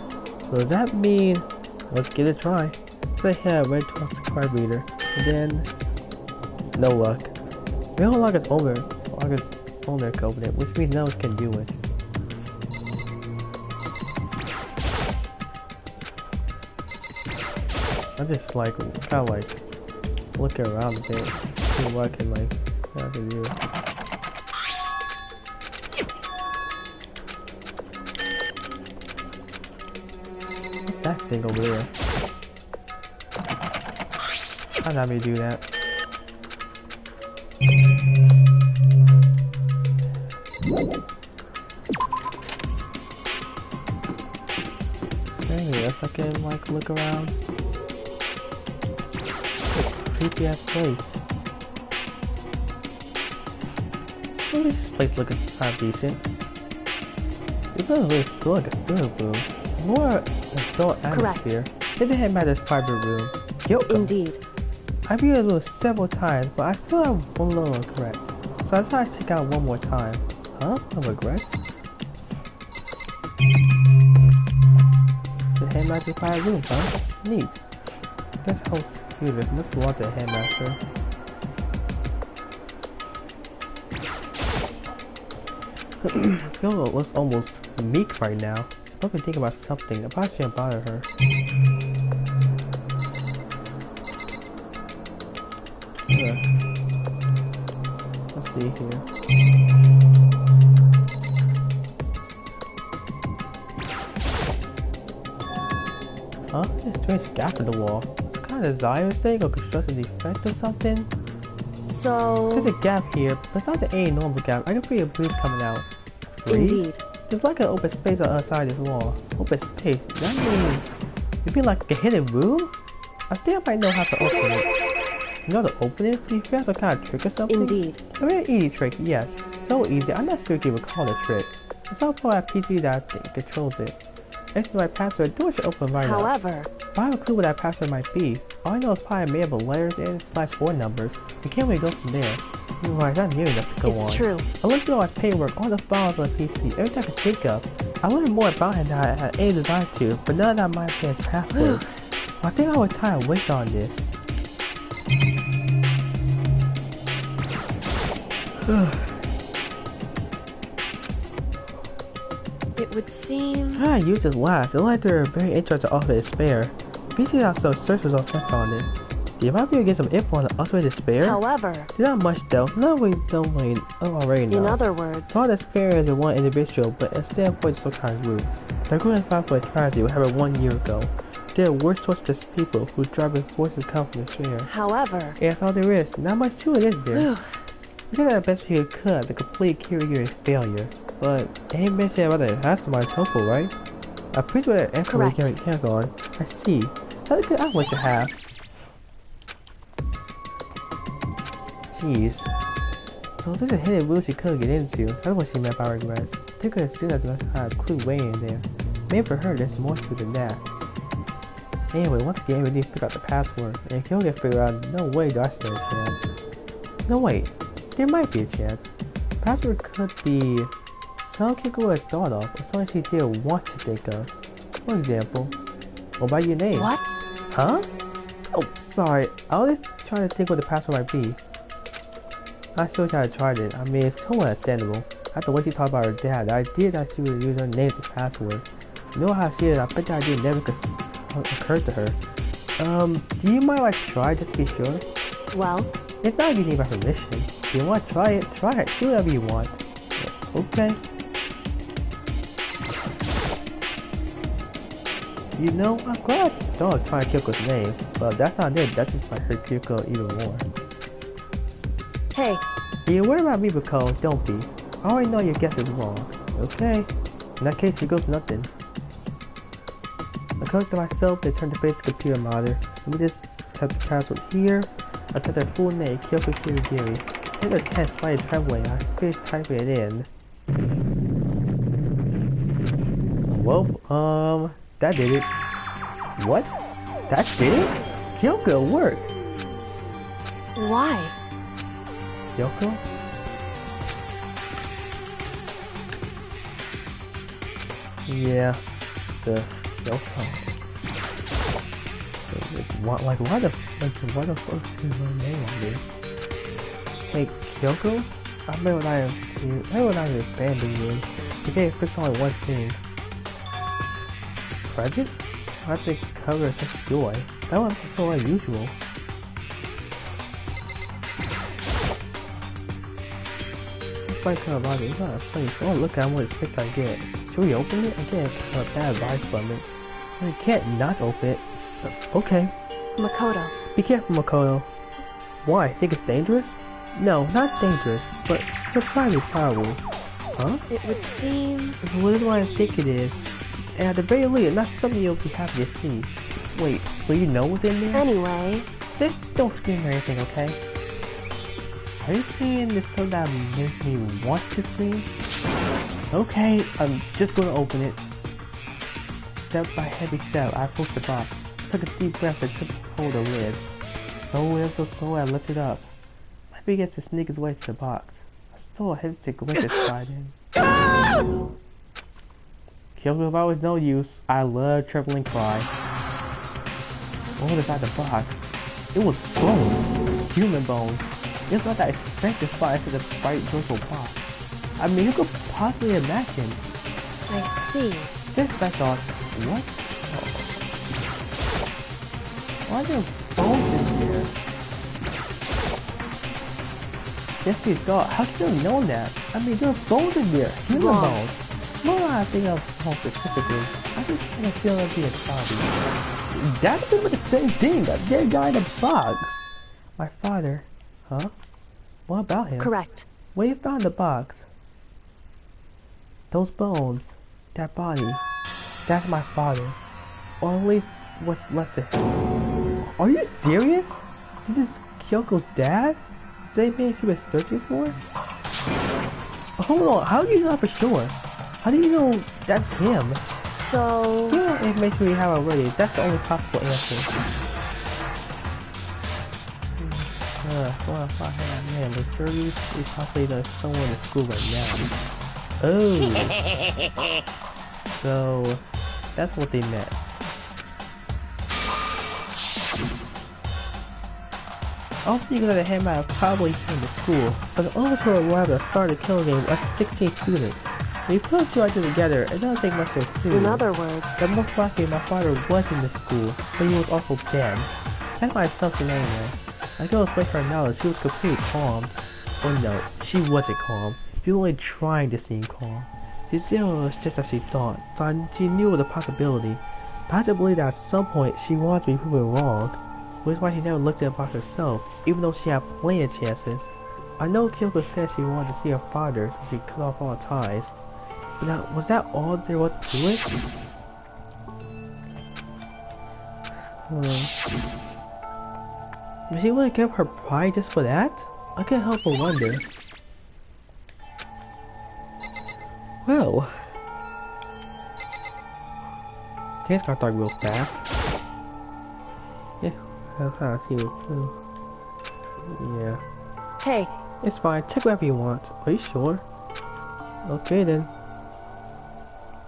Speaker 1: So does that mean let's give it a try? So I went towards the card reader, and then no luck. We don't lock his owner covenant, which means no one can do it. I just like kinda like looking around a bit, see what I can like have to do. What's that thing over there? How'd I do that? Anyways, I can like look around. Creepy ass place. Well, this place looking kind of decent. It doesn't really feel like a studio room. It's more adult atmosphere. It didn't have this private room. Yoko.
Speaker 2: Indeed.
Speaker 1: I've used it several times, but I still have one little regret. So I decided to check out one more time. Huh? No regret? The Handmaster private room, huh? Neat. This whole computer must belong to the Handmaster. I feel it looks almost meek right now. She's probably thinking about something. I probably shouldn't bother her. Let's see here. Huh? There's a strange gap in the wall. It's kind of a design mistake or construction defect or something.
Speaker 2: So...
Speaker 1: There's a gap here, but it's not any normal gap. I can feel a breeze coming out. Breeze?
Speaker 2: Indeed.
Speaker 1: There's like an open space on the other side of this wall. Open space? That means... It'd be like a hidden room? I think I might know how to open it. You know how to open it? Do you feel some kind of trick or something?
Speaker 2: Indeed.
Speaker 1: A very easy trick, yes. So easy, I'm not sure if you would call it a trick. It's all for that PC that I think controls it. Enter the right password, the door should open right
Speaker 2: However...
Speaker 1: now. But I have a clue what that password might be. All I know is probably made up of letters and / or numbers. We can't really go from there. You're right, not near enough to go on.
Speaker 2: It's true.
Speaker 1: I looked through all my paperwork, all the files on the PC, everything I could think of. I learned more about him than I had any desire to, but none of that might have been his password. I think I would time to waste on this.
Speaker 2: It would seem...
Speaker 1: I used this last. It looked like they were very interested to offer despair. PC also search results left on it. Do you might be able to get some info on the ultimate despair?
Speaker 2: However...
Speaker 1: There's not much though. No, we don't really already know.
Speaker 2: In other words...
Speaker 1: All despair is in one individual, but instead for some kind of group. The group is found for a tragedy what happened 1 year ago. There are worse sorts of people whose driving forces come from despair.
Speaker 2: However...
Speaker 1: Yeah, that's all there is. Not much to it, is there? We did the best we could to complete career is failure. But ain't mentioned about the mastermind hopeful, right? I'm pretty sure that answer we can hands on. I see. That's a good outlet to have. Jeez. So there's a hidden room she couldn't get into. That's what she meant by regrets. They could assume that there had a clue way in there. Maybe for her there's more to it than that. Anyway, once again we need to figure out the password. And if you don't get figured out, no way do I stand a chance. No wait. There might be a chance. Password could be something Kiko would have thought of, or something she didn't want to think of. For example, what about your name?
Speaker 2: What?
Speaker 1: Huh? Oh, sorry. I was just trying to think what the password might be. Not sure if I tried it. I mean, it's totally understandable. After what she talked about her dad, the idea that she would use her name as a password. You know how she is, I bet that idea never occurred to her. Do you mind if I try just to be sure?
Speaker 2: Well?
Speaker 1: It's not you need my permission. If you want to try it, do whatever you want. Okay. You know, I'm glad I don't try to Kyoko's name, but that's not it, that's just might hurt Kyoko even more.
Speaker 2: Hey.
Speaker 1: You worry about me, Bako, don't be. I already know your guess is wrong. Okay? In that case, it goes nothing. I come to myself, they turn to face the computer monitor. Let me just type the password here. I type their full name, Kyoko Kirigiri. Take their test slightly trembling, I finish typing it in. Well, that did it. What? That did it? Kyoko worked!
Speaker 2: Why?
Speaker 1: Kyoko? Yeah, the Kyoko. Why the fuck is her name on there? Hey, Kyoko? I remember when I was abandoned you. You can't fix only one thing. Present? I think cover such joy. That was so unusual. Funny thing about it, it's not funny. Oh, look how much fix I get. Should we open it? I get a bad advice from it. We can't not open it. Okay.
Speaker 2: Makoto.
Speaker 1: Be careful, Makoto. Why? Think it's dangerous? No, not dangerous, but surprisingly powerful. Huh?
Speaker 2: It would seem...
Speaker 1: What do I think it is? And at the very least, not something you'll be happy to see. Wait, so you know what's in there?
Speaker 2: Anyway...
Speaker 1: Just don't scream or anything, okay? Are you saying this so that makes me want to scream? Okay, I'm just gonna open it. Step by heavy step, I approached the box. Took a deep breath and took hold of the lid. So I lifted it up. My began to sneak his way to the box. I stole a hesitant glance inside in. Kyoko was no use. I love trembling cry. What was inside the box? It was bones. Human bones. It's not that I expected to find into the bright joyful box. I mean, who could possibly imagine?
Speaker 2: I see.
Speaker 1: Just I thought, what? Why are there bones in here? Yes, you thought. How could you have known that? I mean, there are bones in here. Human bones. More I think of more specifically. I just kind of feel like being a zombie. That's been the same thing. That dead guy in the box. My father. Huh? What about him?
Speaker 2: Correct.
Speaker 1: Where you found the box? Those bones. That body. That's my father. Or at least what's left of him. Are you serious? This is Kyoko's dad? The same man she was searching for? Hold on, how do you know for sure? How do you know that's him?
Speaker 2: So...
Speaker 1: Give me what information we have already. That's the only possible answer. Well, if I had man, the 30s is possibly the someone in school right now. Oh! So, that's what they meant. Also, you got a hand out probably came to school, but the overture rather started the killing game with 16 students. So you put two ideas together, it doesn't take much to assume.
Speaker 2: In other words...
Speaker 1: that most likely my father was in the school, but he was also dead. That's my assumption anyway. I go with her knowledge, she was completely calm. Or no, she wasn't calm. She was only trying to seem calm. She still was just as she thought, so she knew it was a possibility. But I had to believe that at some point she wanted to be proven wrong. Which is why she never looked at the box herself, even though she had plenty of chances. I know Kyoko said she wanted to see her father, so she cut off all ties. But now, was that all there was to it? Was she willing to give her pride just for that? I can't help but wonder. Well, things got dark real fast. Yeah, I'm trying to see it too. Yeah.
Speaker 2: Hey.
Speaker 1: It's fine, check whatever you want. Are you sure? Okay then.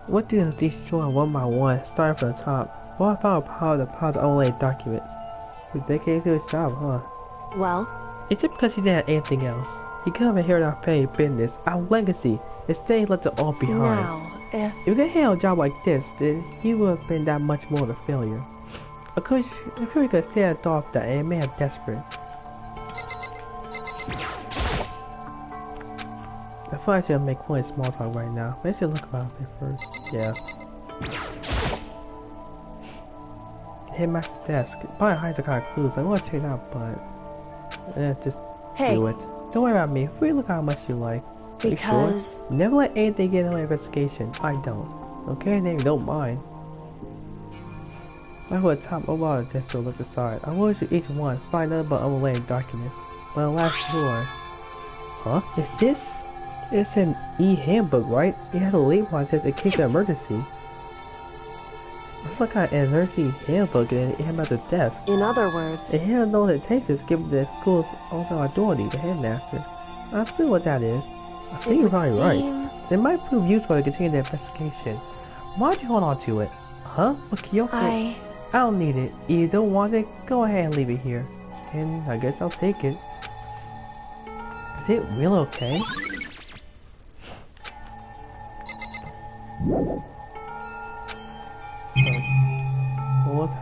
Speaker 1: What did these join one by one, starting from the top? Well, I found a pile of unrelated documents. He was dedicated to his job, huh?
Speaker 2: Well?
Speaker 1: It's just because he didn't have anything else. He could have inherited our family business, our legacy. Instead, he left it all behind.
Speaker 2: Now, if
Speaker 1: he could handle a job like this, then he would have been that much more of a failure. Of course, I'm sure he could have stand off that and it may have desperate. I thought I should make one small talk right now. Maybe I should look about it first. Yeah. Headmaster's desk. Probably hides the kind of clues. I want to check it out, but just do it. Don't worry about me. Free look how much you like.
Speaker 2: Because
Speaker 1: sure? Never let anything get in my investigation. I don't. Okay, then you don't mind. I put a top overall desk to look aside. I will issue each one. Find nothing but unrelated documents. But the last floor. Huh? Is this? It's an e-handbook, right? It had a label that says in case of emergency. It's like an emergency handbook and it had about the death.
Speaker 2: In other words,
Speaker 1: it had no limitations given the school's own authority, the headmaster. I see what that is. I think you're probably right. It might prove useful to continue the investigation. Why'd you hold on to it? Huh? With Kyoko? I don't need it. If you don't want it, go ahead and leave it here. And I guess I'll take it. Is it real okay?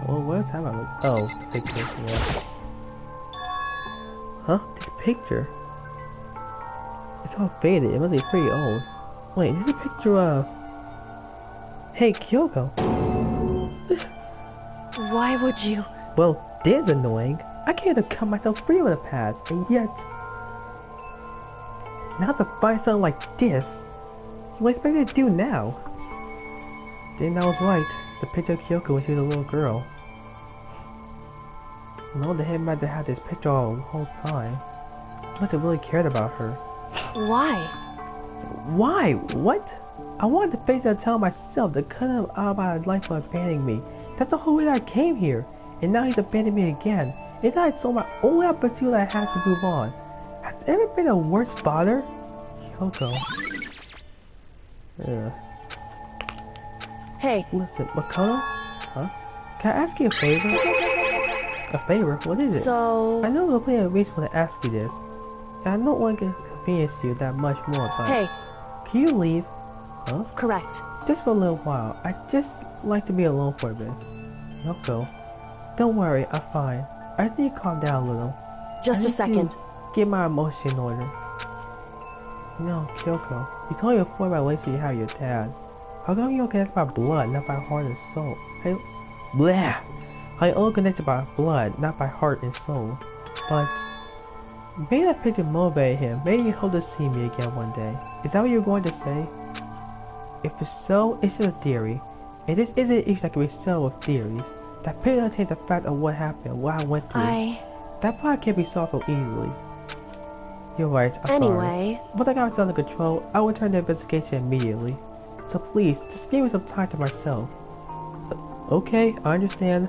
Speaker 1: What time I look? Oh, picture. Yeah. Huh? This picture? It's all faded. It must be pretty old. Wait, this is a picture of... Hey, Kyoko.
Speaker 2: Why would you?
Speaker 1: Well, this is annoying. I can't even cut myself free with the past, and yet... Now to find something like this. So what am I expected to do now? Then I was right. It's a picture of Kyoko when she was a little girl. No, the headmaster had this picture all the whole time. He must have really cared about her.
Speaker 2: Why?
Speaker 1: Why? What? I wanted to face it and tell myself to cut him out of my life for abandoning me. That's the whole reason I came here. And now he's abandoned me again. It's not I saw my only opportunity I had to move on. Has there ever been a worse father? Kyoko.
Speaker 2: Hey.
Speaker 1: Listen, Makoto? Huh? Can I ask you a favor? A favor? What is it?
Speaker 2: So...
Speaker 1: I know there's plenty of reasons to ask you this. And I don't want to inconvenience you that much more, but...
Speaker 2: Hey.
Speaker 1: Can you leave? Huh?
Speaker 2: Correct.
Speaker 1: Just for a little while. I just like to be alone for a bit. Kyoko. Don't worry, I'm fine. I just need to calm down a little.
Speaker 2: Just a second.
Speaker 1: Get my emotion in order. You know, Kyoko, you told me before about relationship you have with your dad. How come you're connected by blood, not by heart and soul? How you only connected by blood, not by heart and soul. But maybe that picture motivated him. Maybe you hope to see me again one day. Is that what you're going to say? If it's so, it's just a theory. And this isn't an issue that can be settled with theories. That picture doesn't change the fact of what happened, what I went through. That part can't be solved so easily. You're right, I'm sorry. Once I got myself under control, I will turn the investigation immediately. So please, just give me some time to myself. Okay, I understand.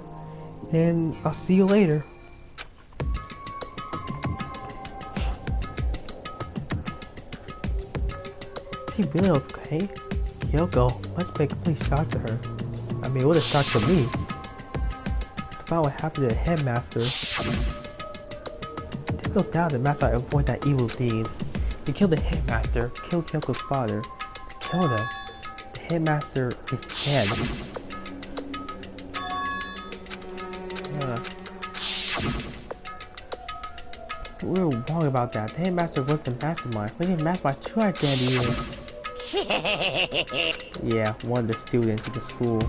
Speaker 1: Then I'll see you later. Is he really okay? Kyoko, let's make a complete shock to her. I mean, what a shock to me. To find what happened to the headmaster. There's no doubt the master avoided that evil deed. He killed the headmaster, killed Kyoko's father. Killed him. The headmaster is dead. We were wrong about that. The headmaster was the mastermind. We didn't match my true identity is. Yeah, one of the students at the school.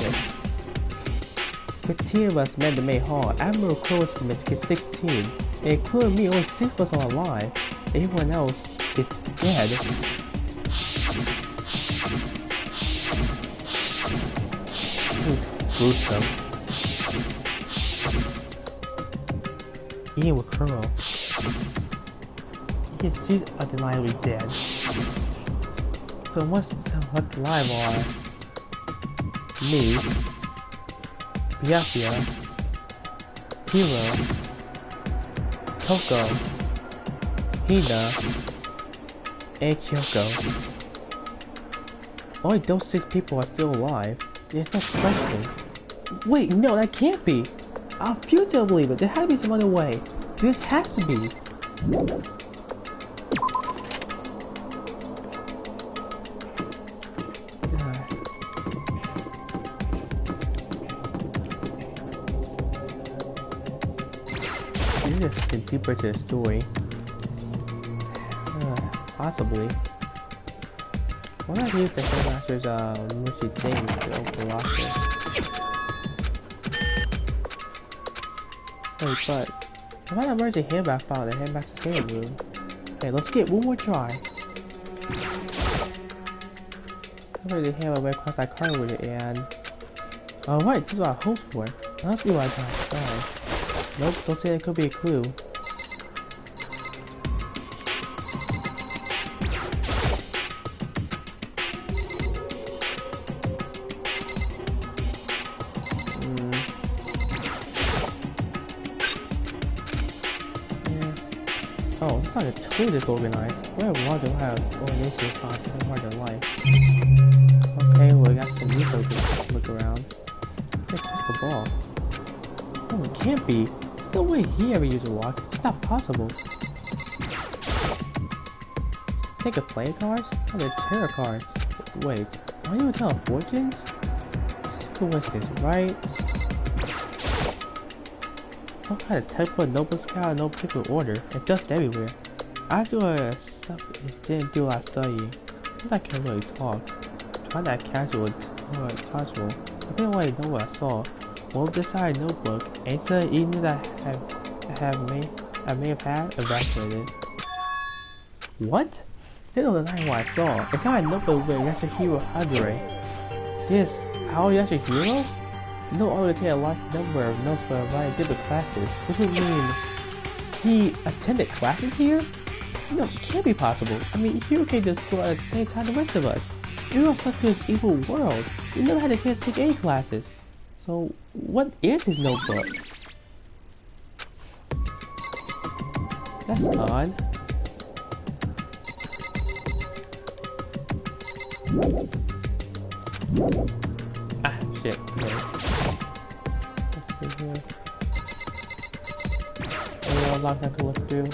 Speaker 1: Yes. 15 of us met the main hall. Admiral Closement gets 16. And including me, only 6 of us are alive. Everyone else is dead. Gruesome. Even with Kuro. Yes, she's undeniably dead. So what's left alive are me, Byakuya, Hiro, Toko, Hina, and Kyoko. Only those 6 people are still alive. There's no question. Wait, no, that can't be. I refuse to believe it. There has to be some other way. This has to be. This is just deeper to the story. Possibly. Why not use the headmaster's mushy thing to open the locker? Wait, but if I emerge a handbag file in the headmaster's game room. Okay, let's get one more try. I already have a way across that card with it and alright, this is what I hoped for. Now let's see what I got. Sorry. Nope, don't say it could be a clue. Oh, it's not a tool disorganized. We have a lot to have organization costs and more than life. Okay, well, we got some resources to look around. can't be. There's no way he ever used a lock. It's not possible. Think of playing cards? Oh, they're tarot cards. Wait, are you telling fortunes? Coincidence, right? Some kind of textbook notebooks out in no particular order, and dust everywhere. I sure didn't do a lot of studying. Since I can't really talk. Try that casual or casual. I didn't really know what I saw. Well, this side notebook, ain't the evening that I may have had evaporated. What? This is not what I saw. It's not a notebook with Yasuhiro Hadare. This, how Yasuhiro? No order to take a large number of notes for a variety of different classes. This would mean he attended classes here? No, it can't be possible. I mean, Hiro came to school at the same time the rest of us. We were stuck to his evil world. We never had a chance to take any classes. So, what is his notebook? That's odd. Ah, shit. Wait. Let's see here. Any more locks I can look through?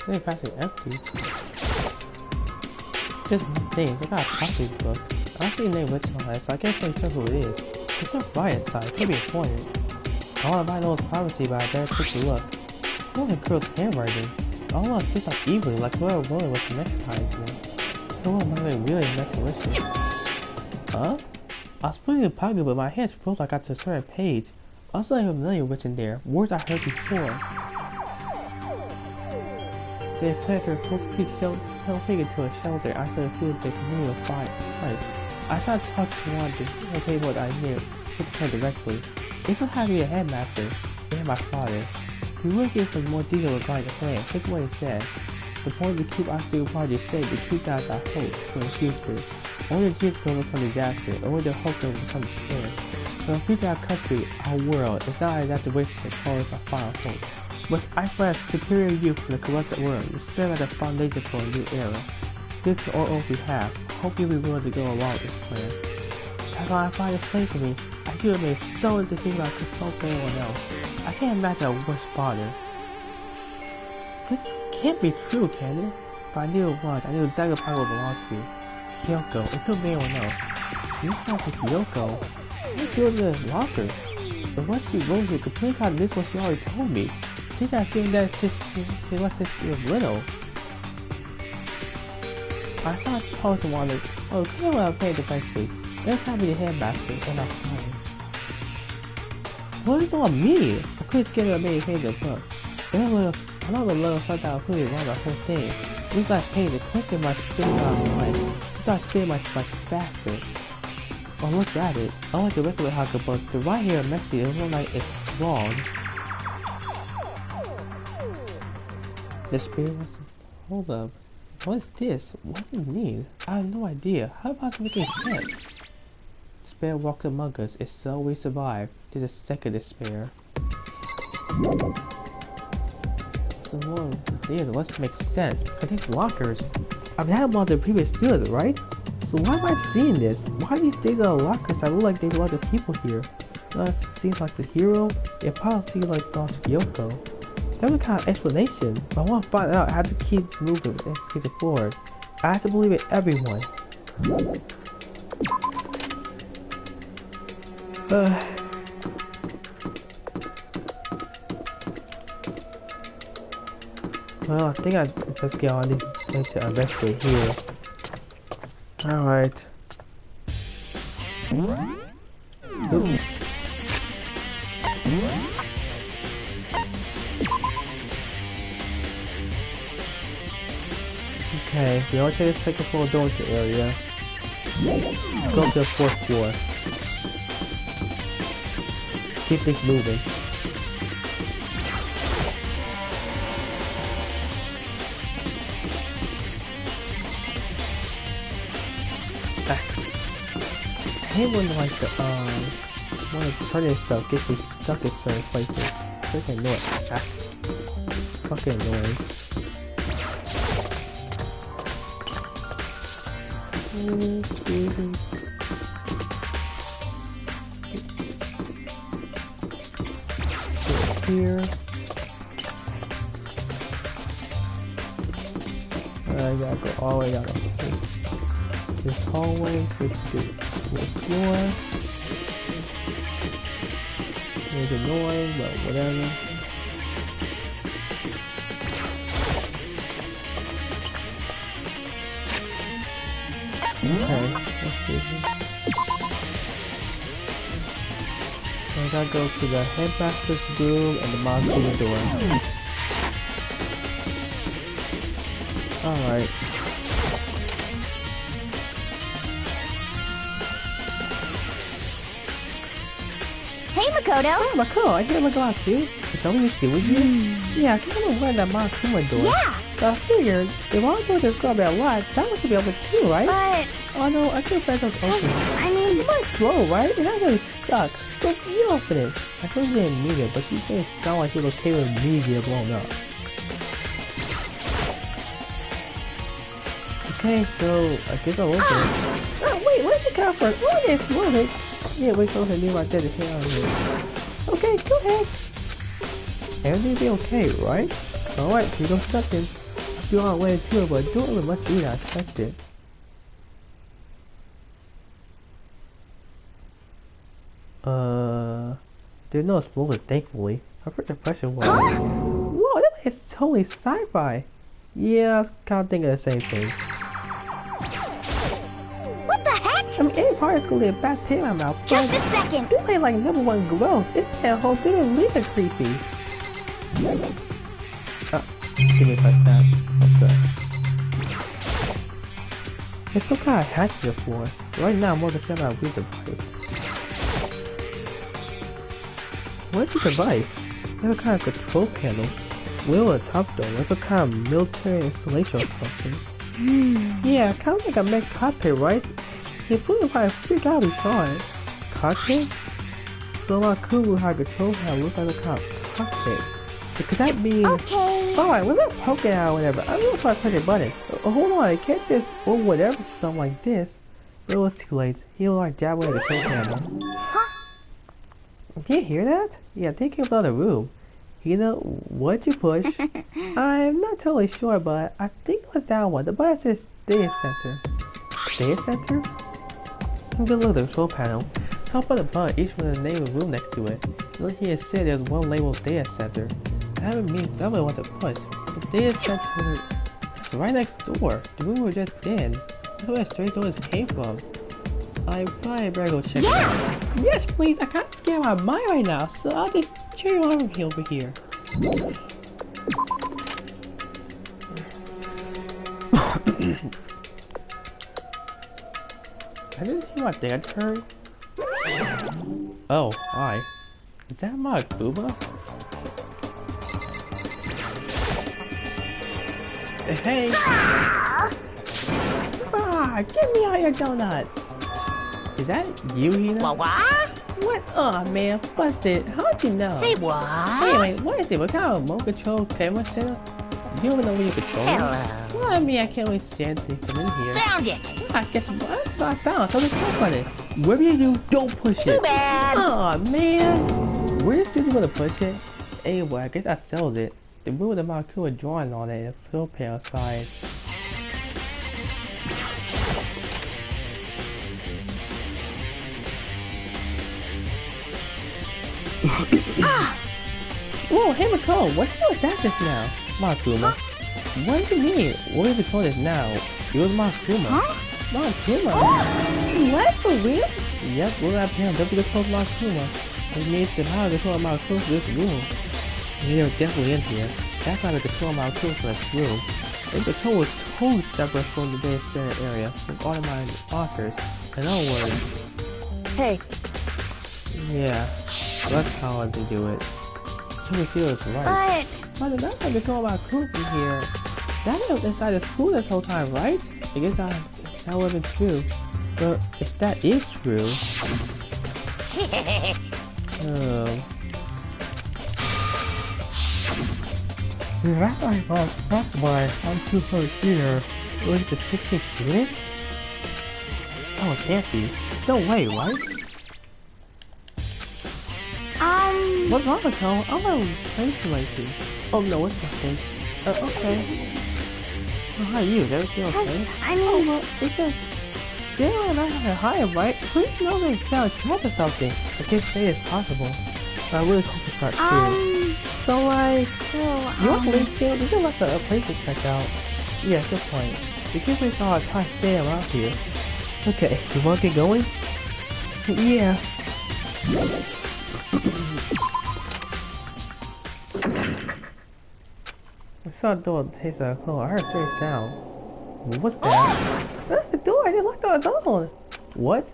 Speaker 1: They're actually empty. Just one thing, they got a copy book. I don't see a name written on it, so I can't really tell who it is. It's a riot site, it could be important. I want to buy those privacy, but I better take a look. Look at the girl's handwriting. All of us feel like evilly, like whoever really was the next time. No one might be really malicious. Huh? I was putting the pocket, but my hands froze like I got to a certain page. I also have a million written there, words I heard before. They planned their post-peak taken to a shelter outside of food they continue to fight. I tried to talk to one of the people that I knew, took her directly. They still had to be a headmaster, and my father. We will give some more detail regarding the plan. Take what he said. The point to keep our student project safe to keep that as our hope for the future. Only the dreams can become disaster, only the hope can become despair. For the future of our country, our world, is not enough to wait for the call of our final hope. Must isolate superior youth from the corrupted world and serve as a foundation for a new era. This is all we have. Hope you'll be willing to go along with this plan. That's why I find it plain to me. I should have made so many things I could consult anyone else. I can't imagine a worse father. This can't be true, can it? But I knew it was. I knew exactly what I belonged to. Kyoko, it could be anyone else. You sound like Kyoko. What's doing in the locker? But what she wrote to complain about this what she already told me. She's not saying that since she was little. I thought Charles wanted, oh, come on, I'll pay eventually. Let's have me the headmaster and I'll find him. What does it all mean? I couldn't get her made pay the book. I know the little felt out who around the whole thing. It was like paying the question my spinning out of mind. I started spinning much faster. Oh, look at it. I like the rest of the hacker, but the right here messy, it looks like it's wrong. The spirit was... Hold up. What is this? What does it mean? I have no idea. How about to make sense? Despair walks among us. It's so we survive. To the second despair. So long. Yeah, let's make sense. Because these lockers... I've had them on the previous students, right? So why am I seeing this? Why are these things are lockers that look like they belong to people here? It seems like the hero. It probably seems like Boss Kyoko. That's a kind of explanation, but I want to find out. I have to keep moving and keep it forward. I have to believe in everyone. Well, I think I just get on this to investigate here. Alright. Oops. Okay, we all take a second floor dormitory area. Go up to the 4th floor. Keep things moving. hate when like the when the turning stuff gets me stuck in certain places. Freaking annoying. Ah, fucking annoying. Here. I gotta go all the way down this hallway, this floor. It's annoying, but whatever. Okay, let's see here. So I gotta go to the headmaster's room and the monster door. Alright.
Speaker 3: Hey, Makoto.
Speaker 1: Oh, Makoto, I hear Makoto too. Is that what you're doing here? Yeah, I kind of wanted that Monokuma door.
Speaker 3: Yeah.
Speaker 1: So I figured, if all doors are gonna be unlocked, that one should be open too, right?
Speaker 3: But
Speaker 1: Oh no, I can't find those open.
Speaker 3: I mean,
Speaker 1: You might slow, right? It has really stuck. So you open it. I told you didn't need it, but you didn't sound like you were okay with me getting blown up. Okay, so I guess I'll open it. Oh wait, where's the cover? What is it? Yeah, wait till I knew I did it here on here. Okay, go ahead. Everything will be okay, right? Alright, can you go second? I feel on way too, but don't really much eat, I expected. There's no explosion, thankfully. Her first impression was, whoa, that is totally sci-fi. Yeah, I was kind of thinking the same thing.
Speaker 3: what the heck?
Speaker 1: I mean, any part is gonna be a bad taste in my mouth.
Speaker 3: Just a second.
Speaker 1: This ain't like number one gross. It's that whole thing is really creepy. Oh, give me a touch that. Okay. It's some kind of hatchet before. Right now, I'm more concerned about weird device. What's the device? There's a kind of control panel. Wheel at the top though. It's a kind of military installation or something. Yeah, kind of like a mech cockpit, right? It flew if I freak out we saw it. Cockpit? So my crew will have a control panel look like a cockpit. Could that be...
Speaker 3: Okay.
Speaker 1: Alright, we're not poking out or whatever. I'm gonna try to push a button. Hold on, I can't just... or whatever, something like this. It was too late. He was like jabbing at the control panel.
Speaker 3: Huh?
Speaker 1: Did you hear that? Yeah, they came from the room. You know, what you push? I'm not totally sure, but I think it was that one. The button says data center. Data center? I'm gonna look at the control panel. Top of the button, each with the name of the room next to it. Look here, it said there's one labeled data center. That would mean somebody wants to push. The data center is right next door. The room we were just in. That's where the straight doors came from. I probably better go check it out. Yes, please. I can't scare my mind right now, so I'll just cheer you on over here. I didn't see my dad turn. Oh, hi. Is that my Booba? Hey! Ah! Get me out your donuts! Is that you, Hina?
Speaker 4: What?
Speaker 1: What? Aw, man, busted. How'd you know?
Speaker 4: Say what?
Speaker 1: Anyway, what is it? What kind of remote control camera setup? You don't even know where you control it?
Speaker 4: Hello.
Speaker 1: Well, I mean, I can't really stand to come in here.
Speaker 4: Found it.
Speaker 1: Ah, guess what? That's what I found. So let's talk on it. Whatever you do, don't push it.
Speaker 4: Too bad.
Speaker 1: Aw, man. Where is you gonna push it? Anyway, I guess I sold it. The room with the Makua drawing on it and the fill panel side. Whoa, hey Mako, what's that just now? Makuma. What do you mean? What is the call this now? It was Makuma. Makuma? What, for real? Yep, we're not paying double the call Makuma. It means the power control Makuma for this room. They're definitely in here. That's how the control Makuma for this room. The control was totally separate from the data center area, from automated authors. In other words,
Speaker 2: Hey,
Speaker 1: yeah, that's how they do it. Jimmy feels right. But that's how they go about Coop in here. That was inside the school this whole time, right? I guess that wasn't true. But if that is true... That's why I'm too close here. Was it the 16th student? Oh, it can't be. No way, right? What's wrong with her? I'm gonna face you like this. Oh no, it's nothing. Okay. Oh, how are you? Is everything okay? Oh, well, it's just... Daniel and I have a higher, right? Please know they found a trap or something. I can't say it's possible. But I really hope it's not true. So, like... You want to leave still? There's a lot of places to check out. Yeah, good point. We can't waste all our time staying around here. Okay, you want to get going? Yeah. I saw the door taste like a clone. I heard a strange sound. What's that? That's the door! I didn't lock the door! What?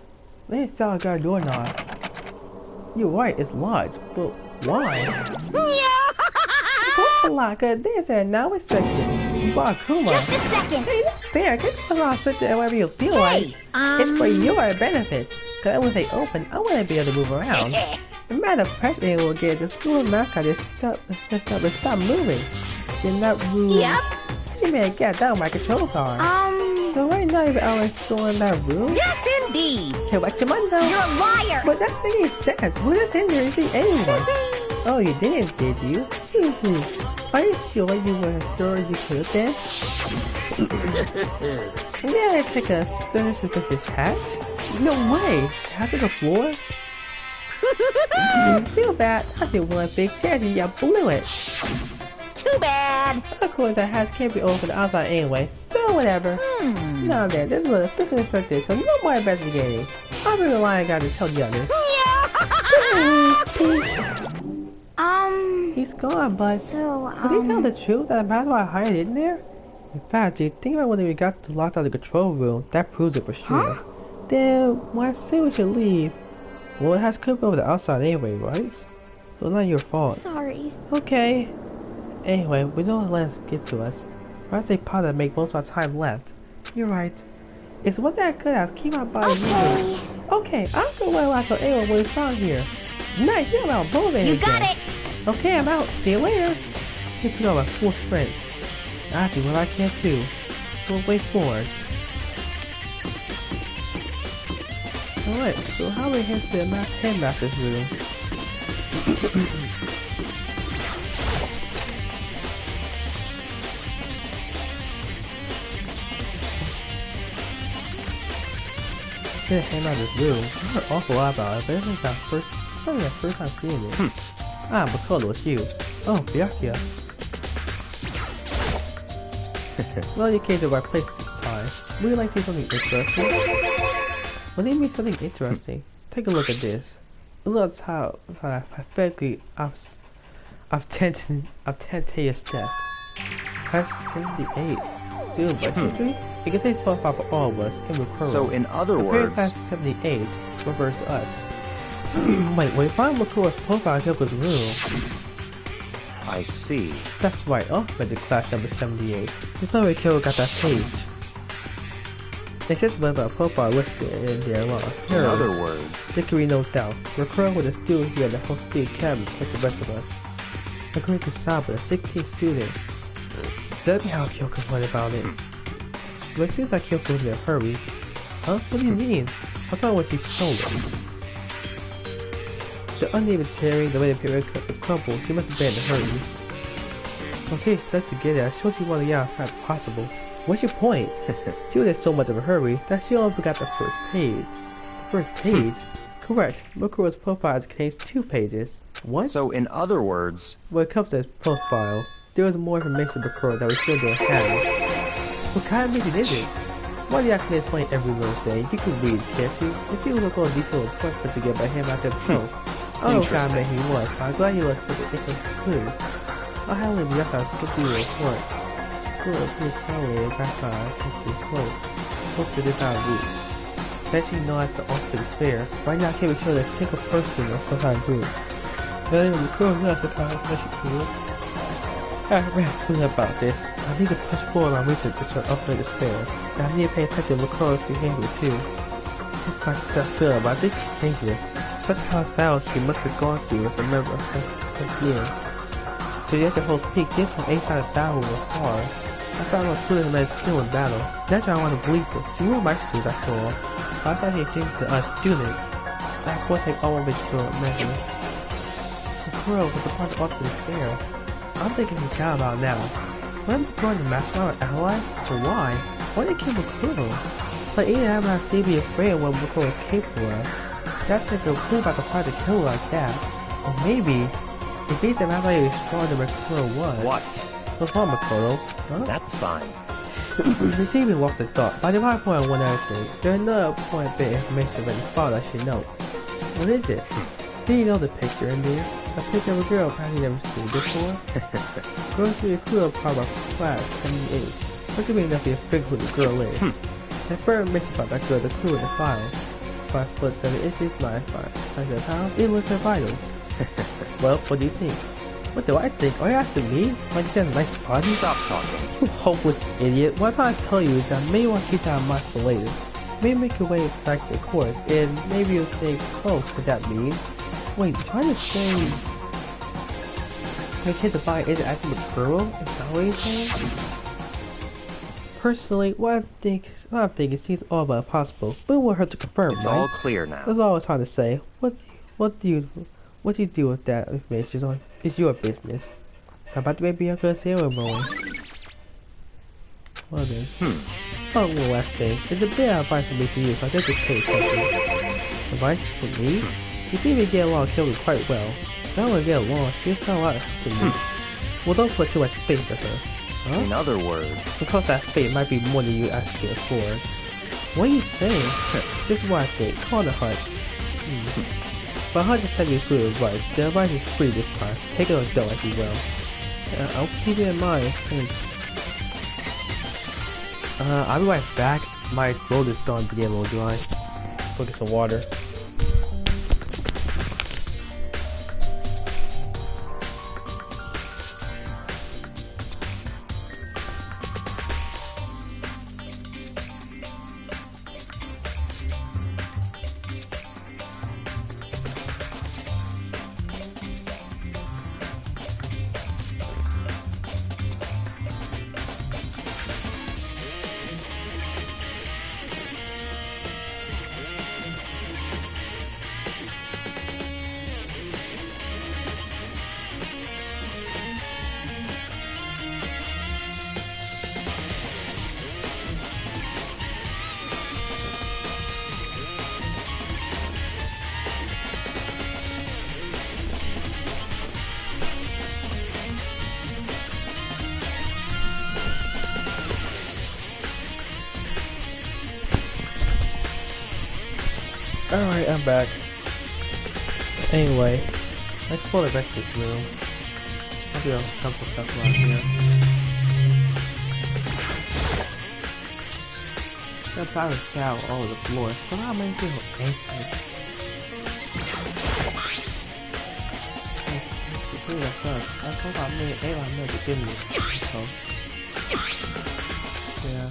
Speaker 1: They saw I got a doorknob. You're right, it's locked. But why? Of course lock it. There's a now restricted. Bakuma.
Speaker 3: Just a second.
Speaker 1: Hey, that's fair. Get the around switch it wherever you feel like. It's for your benefit. Cause when they open, I want to be able to move around. The matter president will get the school mascot to stop moving. In that room.
Speaker 3: Yep.
Speaker 1: You may get down my controls are. So right now you're always still in that room?
Speaker 4: Yes, indeed.
Speaker 1: Okay, what's your mind though?
Speaker 3: You're a liar.
Speaker 1: But that makes sense. Who does injury anyone? Oh, you didn't, did you? Are you sure you were sure you could then? Yeah, I take a certain suspicious hat. No way! Hat to the floor? You feel bad. I did one big chance and you blew it.
Speaker 4: Too bad.
Speaker 1: Of course, the hat can't be over the outside anyway, so whatever. Now then, this was officially instructed, so no more investigating. I'm really lying, I got to tell the others. He's gone, but did he tell the truth that that's why I hired in there? In fact, do you think about when we got locked out of the control room? That proves it for sure. Then why say we should leave? Well, it has come over the outside anyway, right? So not your fault.
Speaker 3: Sorry.
Speaker 1: Okay. Anyway, we don't let it get to us. Perhaps they probably make most of our time left. You're right. It's what that could have keep my body moving. Okay, I'm gonna wait until anyone will be found here. Nice, you're about moving.
Speaker 3: You got it.
Speaker 1: Okay, I'm out. See you later. You put on a full sprint. I do what I can too. Full way forward. Alright, so how do we head to the headmaster's room? Gonna hang out this room. I heard an awful lot about it, but it's like my first time seeing it. Ah, Makoto, it's you. Oh, Byakuya. Well, you came to the right place this time. Would you like to see something interesting? What do you mean something interesting? Take a look at this. Look at how perfectly obtentious desk. That's 78. Still history? You can say profile for all of us in recurring.
Speaker 5: So in other words...
Speaker 1: Class 78 refers to us. Wait, when we find Makoto's profile in Kyoko's room...
Speaker 5: I see.
Speaker 1: That's right, Magic class number 78. There's no way Kyoko got that page. They said something about a profile listed in their law.
Speaker 5: In other words...
Speaker 1: There can be no doubt. Recurring with a student here at the whole state academy like the rest of us. According to Saba, a 16th student. That'd be how Kyoko's worried about it. But it seems like Kyoko's in a hurry. Huh? What do you mean? I thought when she stole it. The uneven tearing, the way the paper crumpled, she must have been in a hurry. Okay, let's get it. I showed you want to get out as fast as possible. What's your point? She was in so much of a hurry that she only forgot the first page. The first page? Correct. Makoto's profile contains 2 pages. What?
Speaker 5: So in other words...
Speaker 1: When it comes to his profile, there is more information about Makoto that we still don't have. What kind of mission is it? Why do you have to explain every little thing? You can read, can't you? And see what Makoto's detailed report put together by him after himself. I don't know what kind of man he was, but I'm glad you let such an interesting clue. I'll have him left out to do a report. Good, please solid, backside, complete close. Close to this out of reach. Bet you know that's the ultimate fair. Right now I can't be sure that a single person or some kind of group. But anyway, Makoto's not the kind of special clue. I read something about this. I need to push forward on research to try to upgrade this fair. And I need to pay attention to Makoto's behavior too. quite good, but I think it's dangerous. Such hard battles she must have gone through as a member of her years. To the edge of Hope's Peak, this one A-side battle was hard. I thought I was putting him as skill in battle. Naturally, I want to believe it. She were my students after all. But I thought he changed to us students. I of course take all of his girl measures. The girl was a part of the despair. I'm thinking he's down about now. When I'm going to master our ally? So why? Why did they kill McCurl? Like even I have seen me afraid of what McCurl is capable of. That's like a clue about the part to kill her like that. Or maybe it thinks that Rabbi is stronger than McCurl was.
Speaker 5: What?
Speaker 1: What's wrong, McCurl? Huh?
Speaker 5: That's fine.
Speaker 1: Receiving lost in thought. By the right point on one other thing, there's another point bit of information that the father should know. What is it? Do you know the picture in there? A picture of a girl apparently never seen before? Going through the crew part of class 78. What could be enough to figure who the girl is? The first mention about that girl, the crew in the file. 5 foot 7 inches, 9'5". Pounds, it was her vitals. Well, what do you think? What do I think? Are you asking me? Like you said, a nice party?
Speaker 5: Stop talking.
Speaker 1: You hopeless idiot. What I'm trying to tell you is that maybe you want to keep that in mind for later. Maybe make your way back to the course, and maybe you'll think, oh, what that means? Wait, trying to say the kid to buy isn't actually a girl? Is that what you're saying? Personally, what I'm thinking seems all but impossible, but it will hurt to confirm,
Speaker 5: It's
Speaker 1: right?
Speaker 5: all clear now.
Speaker 1: That's all I was trying to say. What do you do with that information is your business. How about maybe I'm gonna say we're going? Well then. Oh, one last thing. It's a bit of advice for me to use, so I just pay attention. Advice for me? You seem to get along Kelly quite well. Not only get along, she's done a lot for me. Well, don't put too much faith in her. Huh?
Speaker 5: In other words,
Speaker 1: Because that faith might be more than you actually afford. What are you saying? This is what I think. Call it a hunch. But 100% is good advice. The advice is free this time. Take it or go as you will. I'll keep it in mind. I'll be right back. My throat is starting to get a little dry. Go get some water. Alright, I'm back. Anyway, let's explore the rest of this room. I'll do a couple stuff around here. That powder scowl all over the floor, so how many people anything? I thought I made A to give me, so yeah.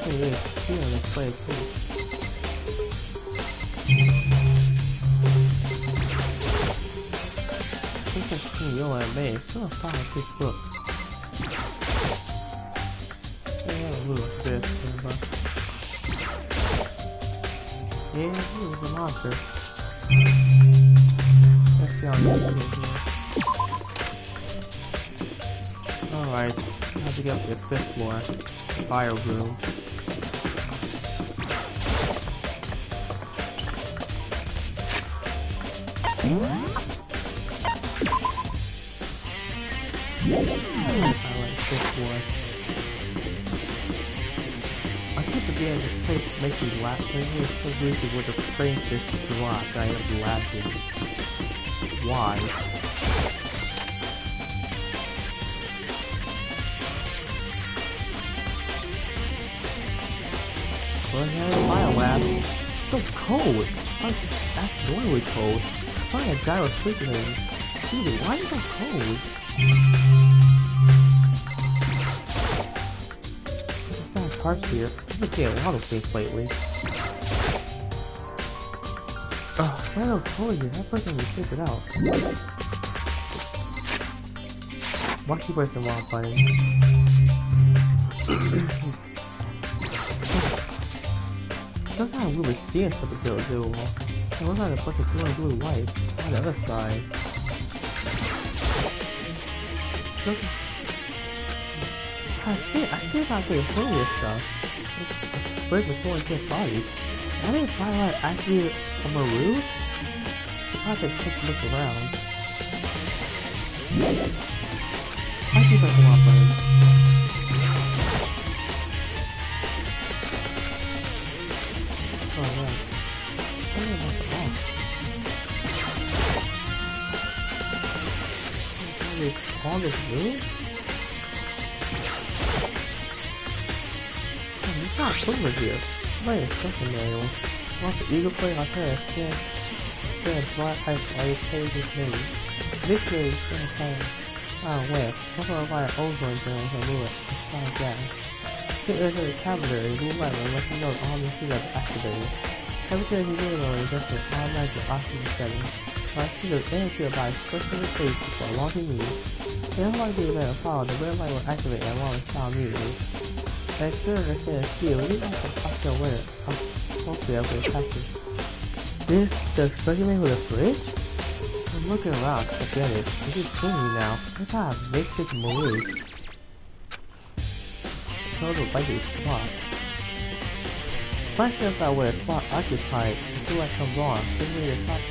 Speaker 1: Hey, yeah, let's play it too. I think that's you know what I made. It's not a fire this book. Yeah, look at this. Yeah, he was a monster. Let's see how this is here. Alright, I have to get up to the 5th floor. The bio room. I like this one. I think the game this place makes me laugh. It's so easy with the frame system to watch. I am laughing. Why? Well, yeah, the bio lab. It's so cold. That's normally cold. It's like a guy was sleeping in. Dude, why is it so cold? charts here. I've been getting a lot of things lately. Well, I told you, that person was figured out. Monkey person while playing. Sometimes I'm really seeing something to do. It looks like a bunch of blue and blue white on the other side. Look. I see about the earlier stuff. It's break with four dead bodies. I didn't find out actually a maroon. I have to take a look around. I think I can walk by him. Oh yeah. I don't know what's wrong. All this blue? It's not silver here. Somebody is something manual. Wants the eagle play on her. Stand black ice while you play his name. Victory is gonna fire. Oh, wait. Hopefully I'll buy an old one during her lure. It's not gas. Get rid of the vocabulary. Blue light will let you know all the seals are activated. Everything you do though is just an automatic oxygen setting. My seals energy by expressing the face before launching music. The unlock the event follow, the red light will activate and launch sound music. Make sure to understand the skill, you have to opt your winner. Hopefully I'll get captured. This the specimen with a fridge? I'm looking around, forget it. This is cleaning now. I gotta make this move. Show the likely spot. Find yourself out where a spot occupied. Until light comes on. Give me the top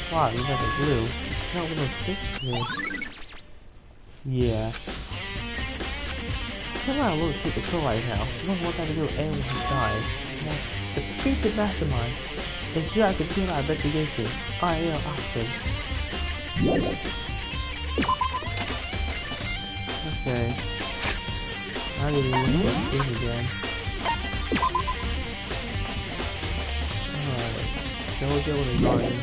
Speaker 1: spot, you like a blue. Not with a fixture. Yeah. Come on, we'll take the control right now. You don't want that to do anyone who dies. Now, the secret mastermind. It's you I can do our investigation. I am Austin. Okay. I need to use this thing again. Alright. Then we'll deal with the garden.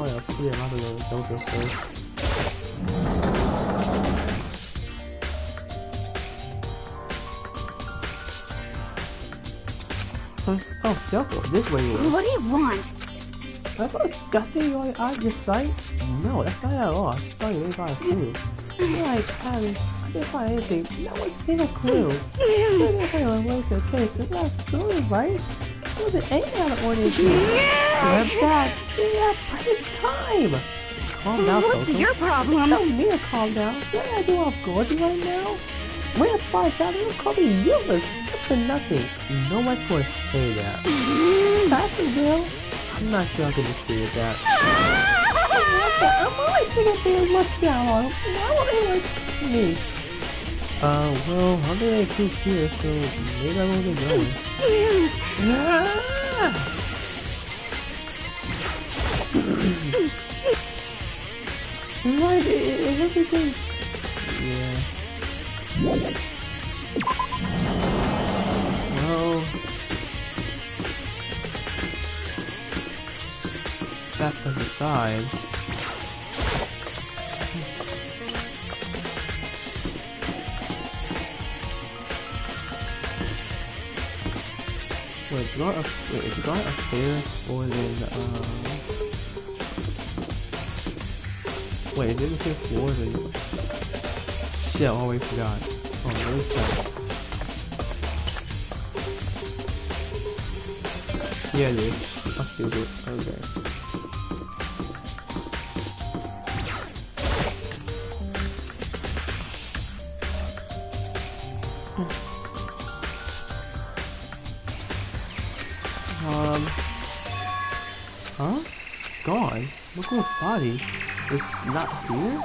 Speaker 1: I'll see another filter first. Oh, Delco, this way you were.
Speaker 3: What do you want?
Speaker 1: That's not disgusting going out of your sight? No, that's not at all. I saw you ain't got a clue. Like, I didn't find anything. Not one single clue. I didn't find a way to the case. It's not story, right? It wasn't any out of ordinary. Grab that. Yeah, by the time. Calm down,
Speaker 3: What's
Speaker 1: Coco.
Speaker 3: your problem?
Speaker 1: Tell me to calm down. What do I do I'm gorgeous right now? We're 5,000, you call me useless. Good for nothing. No one's going to say that. Pastor Bill? I'm not sure I can dispute that. I'm always thinking being looked down on. Why would anyone see me? Well, I'm gonna keep here, so maybe I won't get going. Right, is everything? Yeah. Well, that's on the side. Wait, is it going upstairs or then wait, is it the fifth floor then? Shit, I always forgot. Oh, where's that? Yeah, it is. I'll do it. Okay. Huh? Gone? Look at his body. It's not here?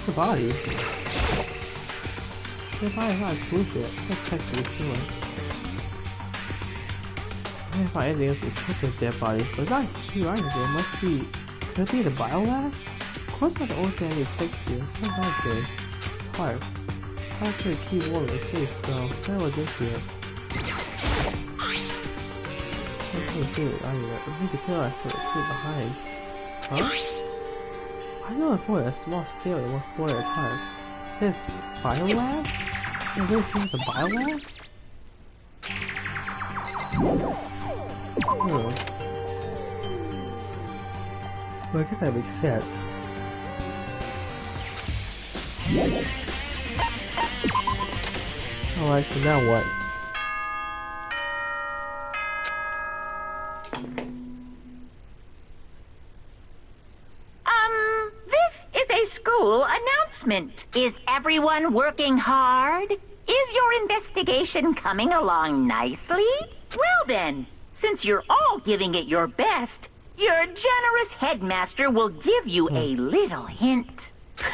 Speaker 1: The body. The body's not exclusive. Let's check to be sure. can't find anything else to touch with dead body, but it's not here either. It must be. Could it be the biolab? Of course, not the only thing I need to fix here. What about this? Hard. I put a key wall in the case, so that was this here. I need to kill us for the key behind. Huh? I know it's for a small scale, it was for at a time. It says biolab? Is this thing the biolab? Well, I guess that makes sense. Alright, so now what?
Speaker 7: This is a school announcement. Is everyone working hard? Is your investigation coming along nicely? Well then, since you're all giving it your best, your generous headmaster will give you a little hint. For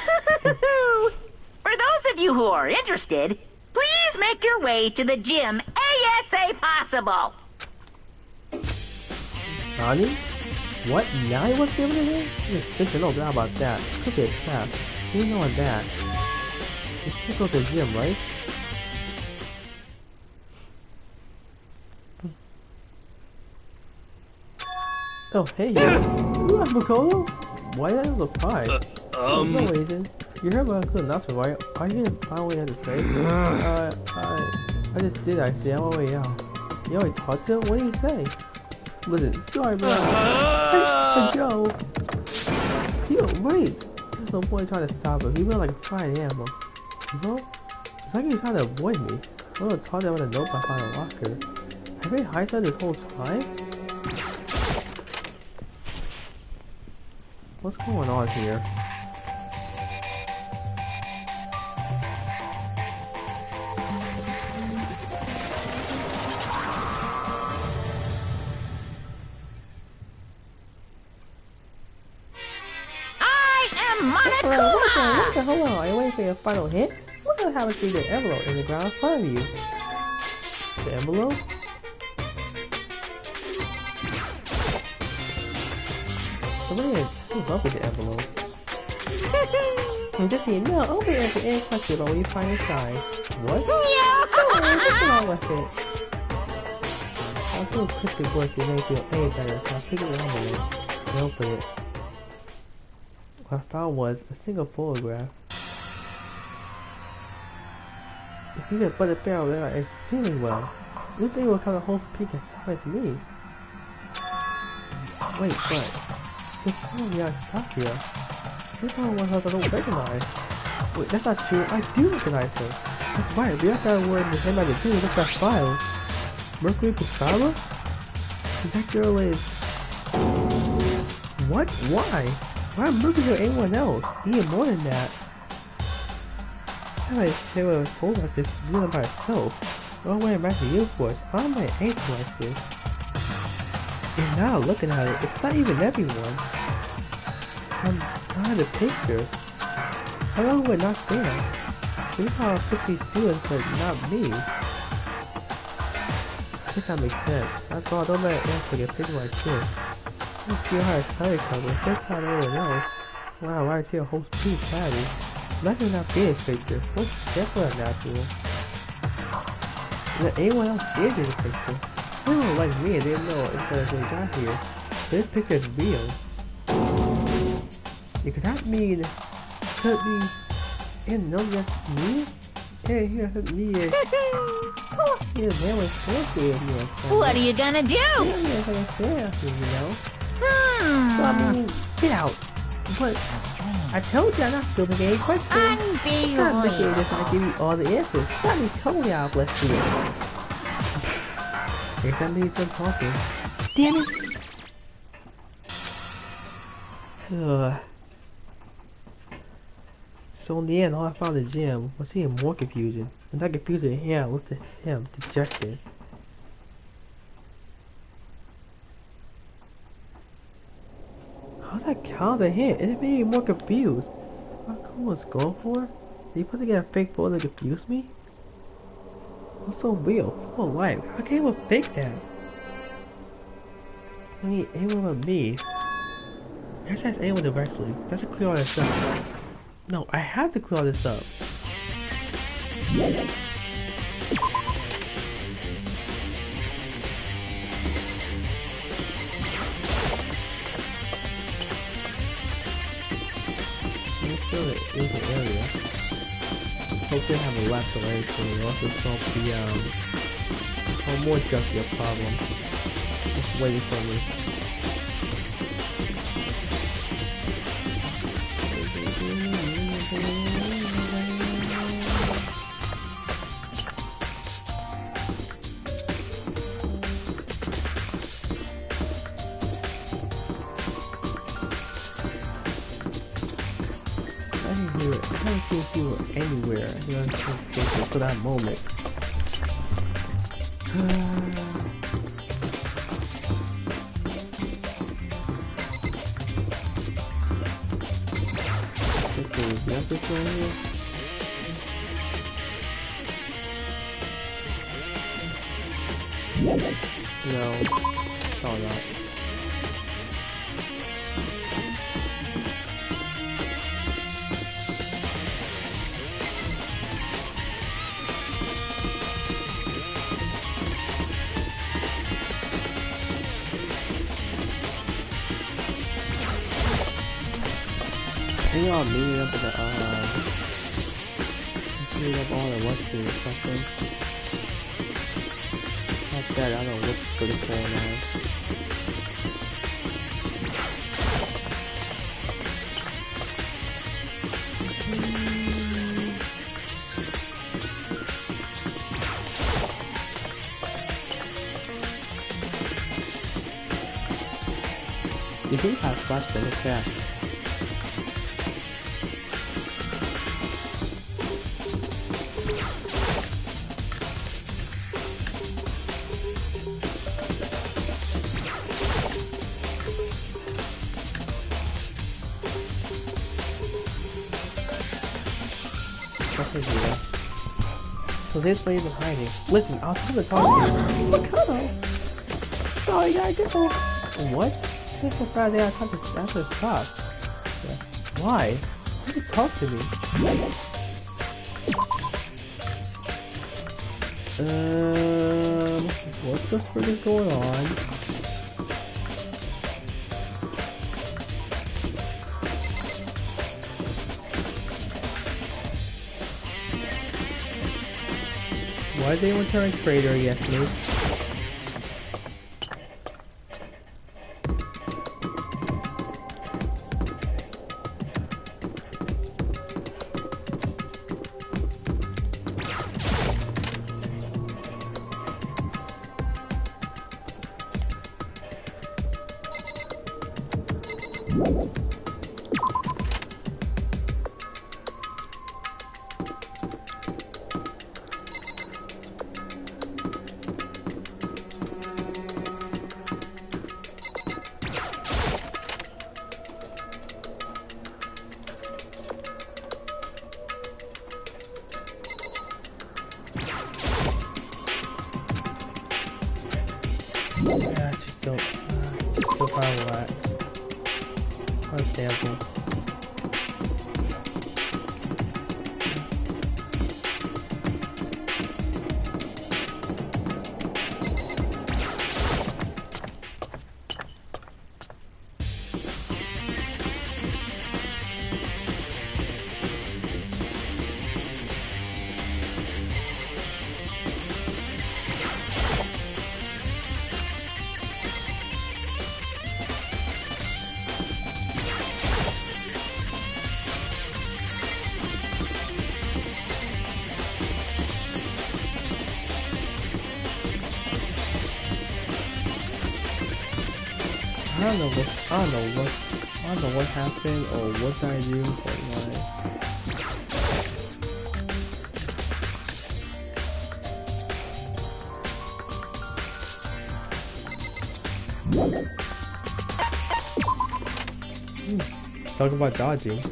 Speaker 7: those of you who are interested, please make your way to the gym ASA possible.
Speaker 1: Nani? What? Now he wants to give it to him? Just think a little bit about that. Could be a trap. You know that. You should go to the gym, right? Oh, hey, you have Makoto? Why that was a pie? No reason. You heard about a good announcement, right? Are you gonna find what you have to say? I just did, I see. I'm on my way out. You already talked to him? What did he say? Listen, sorry, bro. Hey, Joe. Yo, wait. There's no point trying to stop him. He went like a fine animal. You know? It's like he's trying to avoid me. I'm gonna talk to him with a note by finding a locker. Have we hidden this whole time? What's going on here? What the hell are you waiting for your final hit? What the hell happens to the envelope in the ground in front of you? The envelope? Somebody who's up with the envelope. Just so you know, open it for any question about what you find inside. What? What's wrong with it? I'll do a quick voice to make you feel any better, so I'll pick it up and open it. What I found was a single photograph. If you could put a barrel there, it's extremely well. This thing will kind of whole peek and surprise me. Wait, what? This phone is Saskia. This one was I don't recognize. Wait, that's not true. I do recognize her. That's right. We have that word in the hand by the dude. Look at that file. Mercury Piscara? That girl is. What? Why? Why am I looking for anyone else? Even more than that. How I say what I was told like this doing by herself? What way I'm back to you for? Why am I anything like this? And now looking at it, it's not even everyone. I'm not the picture. How long would not there? We saw 52 and said not me. I think that makes sense. That's all, don't let it answer get picture like this. I feel how excited comes. That's how everyone else. Wow, right here, whole speed chatty. Nothing not being a picture. What's definitely unnatural? Let anyone else give you the picture. Anyone like me, they didn't know if they got here. This picture is real. It could not mean could be in no just me? Hey, here me is man was supposed to be
Speaker 4: What are you gonna do?
Speaker 1: So I mean, get out. But I told you I'm not still making any questions. I'm not making this I give you all the answers. Got me totally out of left field. Here's somebody done talking. Damn it! So in the end, all I found in the gym was seeing more confusion. And that confusion here looked at him dejected. How's that counter hit? It made me more confused. What was going for? Did you put together a fake photo to confuse me? What's so real? Full life. How can you fake that? I need anyone but me. It says anyone directly. Let's clear all this up. No, I have to clear all this up. Let's fill it in the area. Hopefully I have a left already, so it also solve the or more just a problem. Just waiting for me. I didn't hear it. I haven't seen people anywhere. You know, for that moment. Let's see, is this one here? No, probably not. We all meeting up at the meeting up all at once or something. Not that, I don't know what's good going on. You do have flashbacks, yeah. So this way is hiding. Listen, I was trying to talk to you. What kind of? Sorry, I get that. What? This is Friday. I have to stop. Yeah. Why? Why did you talk to me? What the frick is going on? Why did anyone turn traitor against me? Yeah, just don't find relax. Understandable. I don't know what happened or what did I do, but talk about dodging.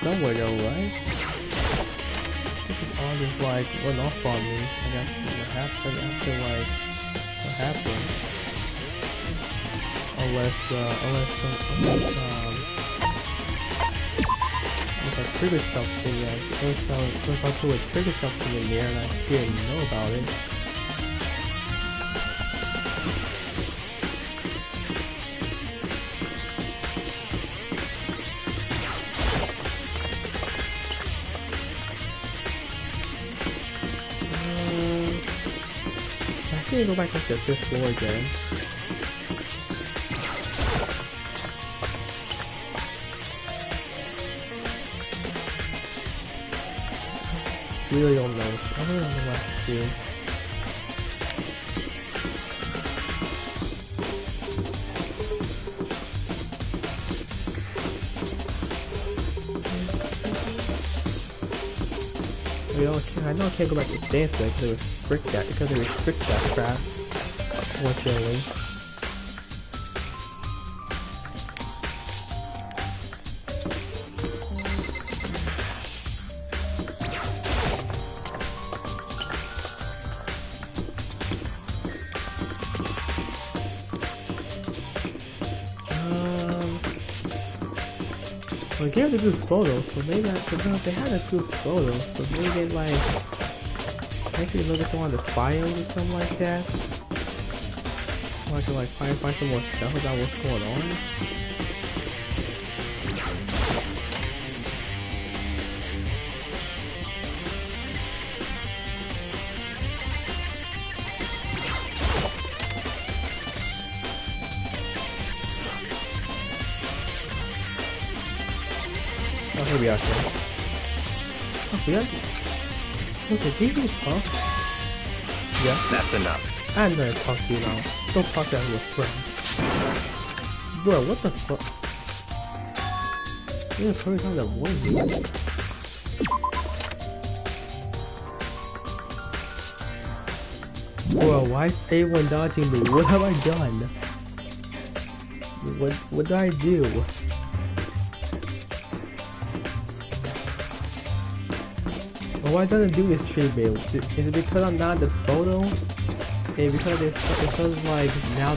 Speaker 1: somewhere though, right? This is all just like went off on me. I got what happened after like what happened. Unless I triggered something, unless I would trigger something in there and I didn't know about it. I think go back up to the 5th floor again. Really don't know. I really don't know what to do. I know I can't go back to the dance because they restrict that crap, unfortunately. Well, they gave the good photos, so maybe they had a good photo, so maybe like maybe look at some on the files or something like that. Or I can like find some more stuff about what's going on. Oh, here we are. Oh, we got. Look at these, huh? Yeah.
Speaker 5: That's enough.
Speaker 1: I'm gonna talk to you now. Don't talk to your friend. Bro, what the fuck? You're the first time that warned me. Bro, why is everyone dodging me? What have I done? What did I do? Why doesn't do this treatment? Is it because I'm not in the photo? And because like now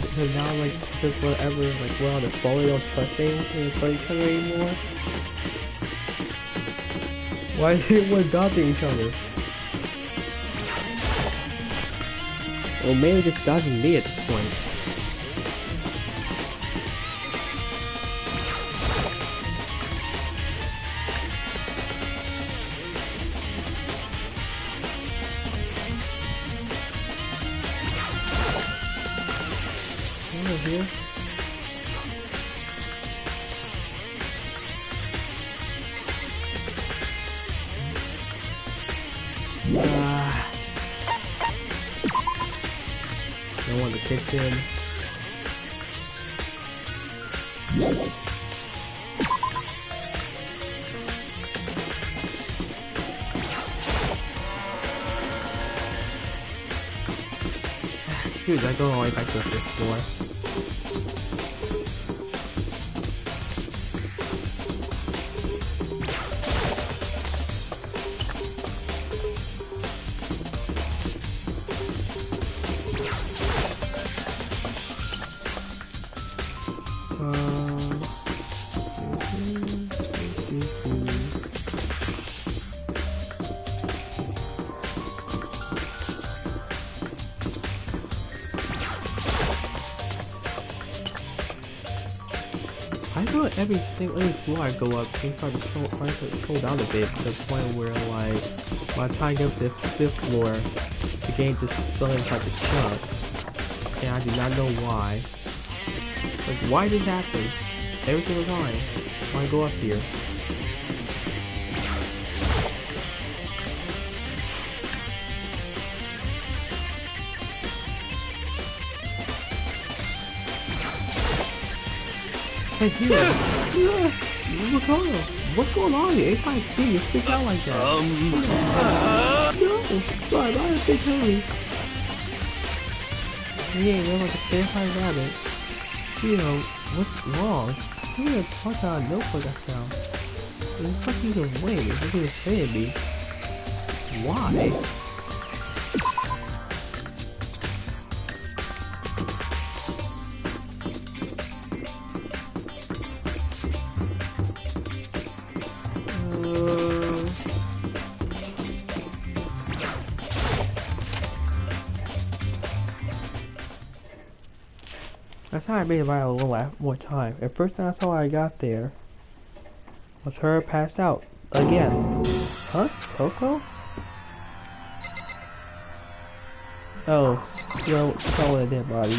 Speaker 1: like because whatever like we're on the photo, don't trust each other anymore? Why is everyone dodging each other? Or maybe just dodging me at this point. Here. No one in the kitchen. Dude, I go all the way back to the 5th floor. I thought every floor I go up, things start to slow down a bit to the point where like by the time I get to the 5th floor, the game just suddenly starts to chug, and I do not know why. Like, why did that happen? Everything was fine. Why go up here? Hey, here. What's going on here? If I see you freak out like that. No, sorry, I didn't think hurry. Yeah, you're like a terrified rabbit. You know, what's wrong? You need to talk out a notebook I found. What are you doing? What are you saying to me? Why? I thought I made it right a little more time. The first time I saw I got there was her passed out again. Huh? Coco? Oh, well, it's all in a dead body.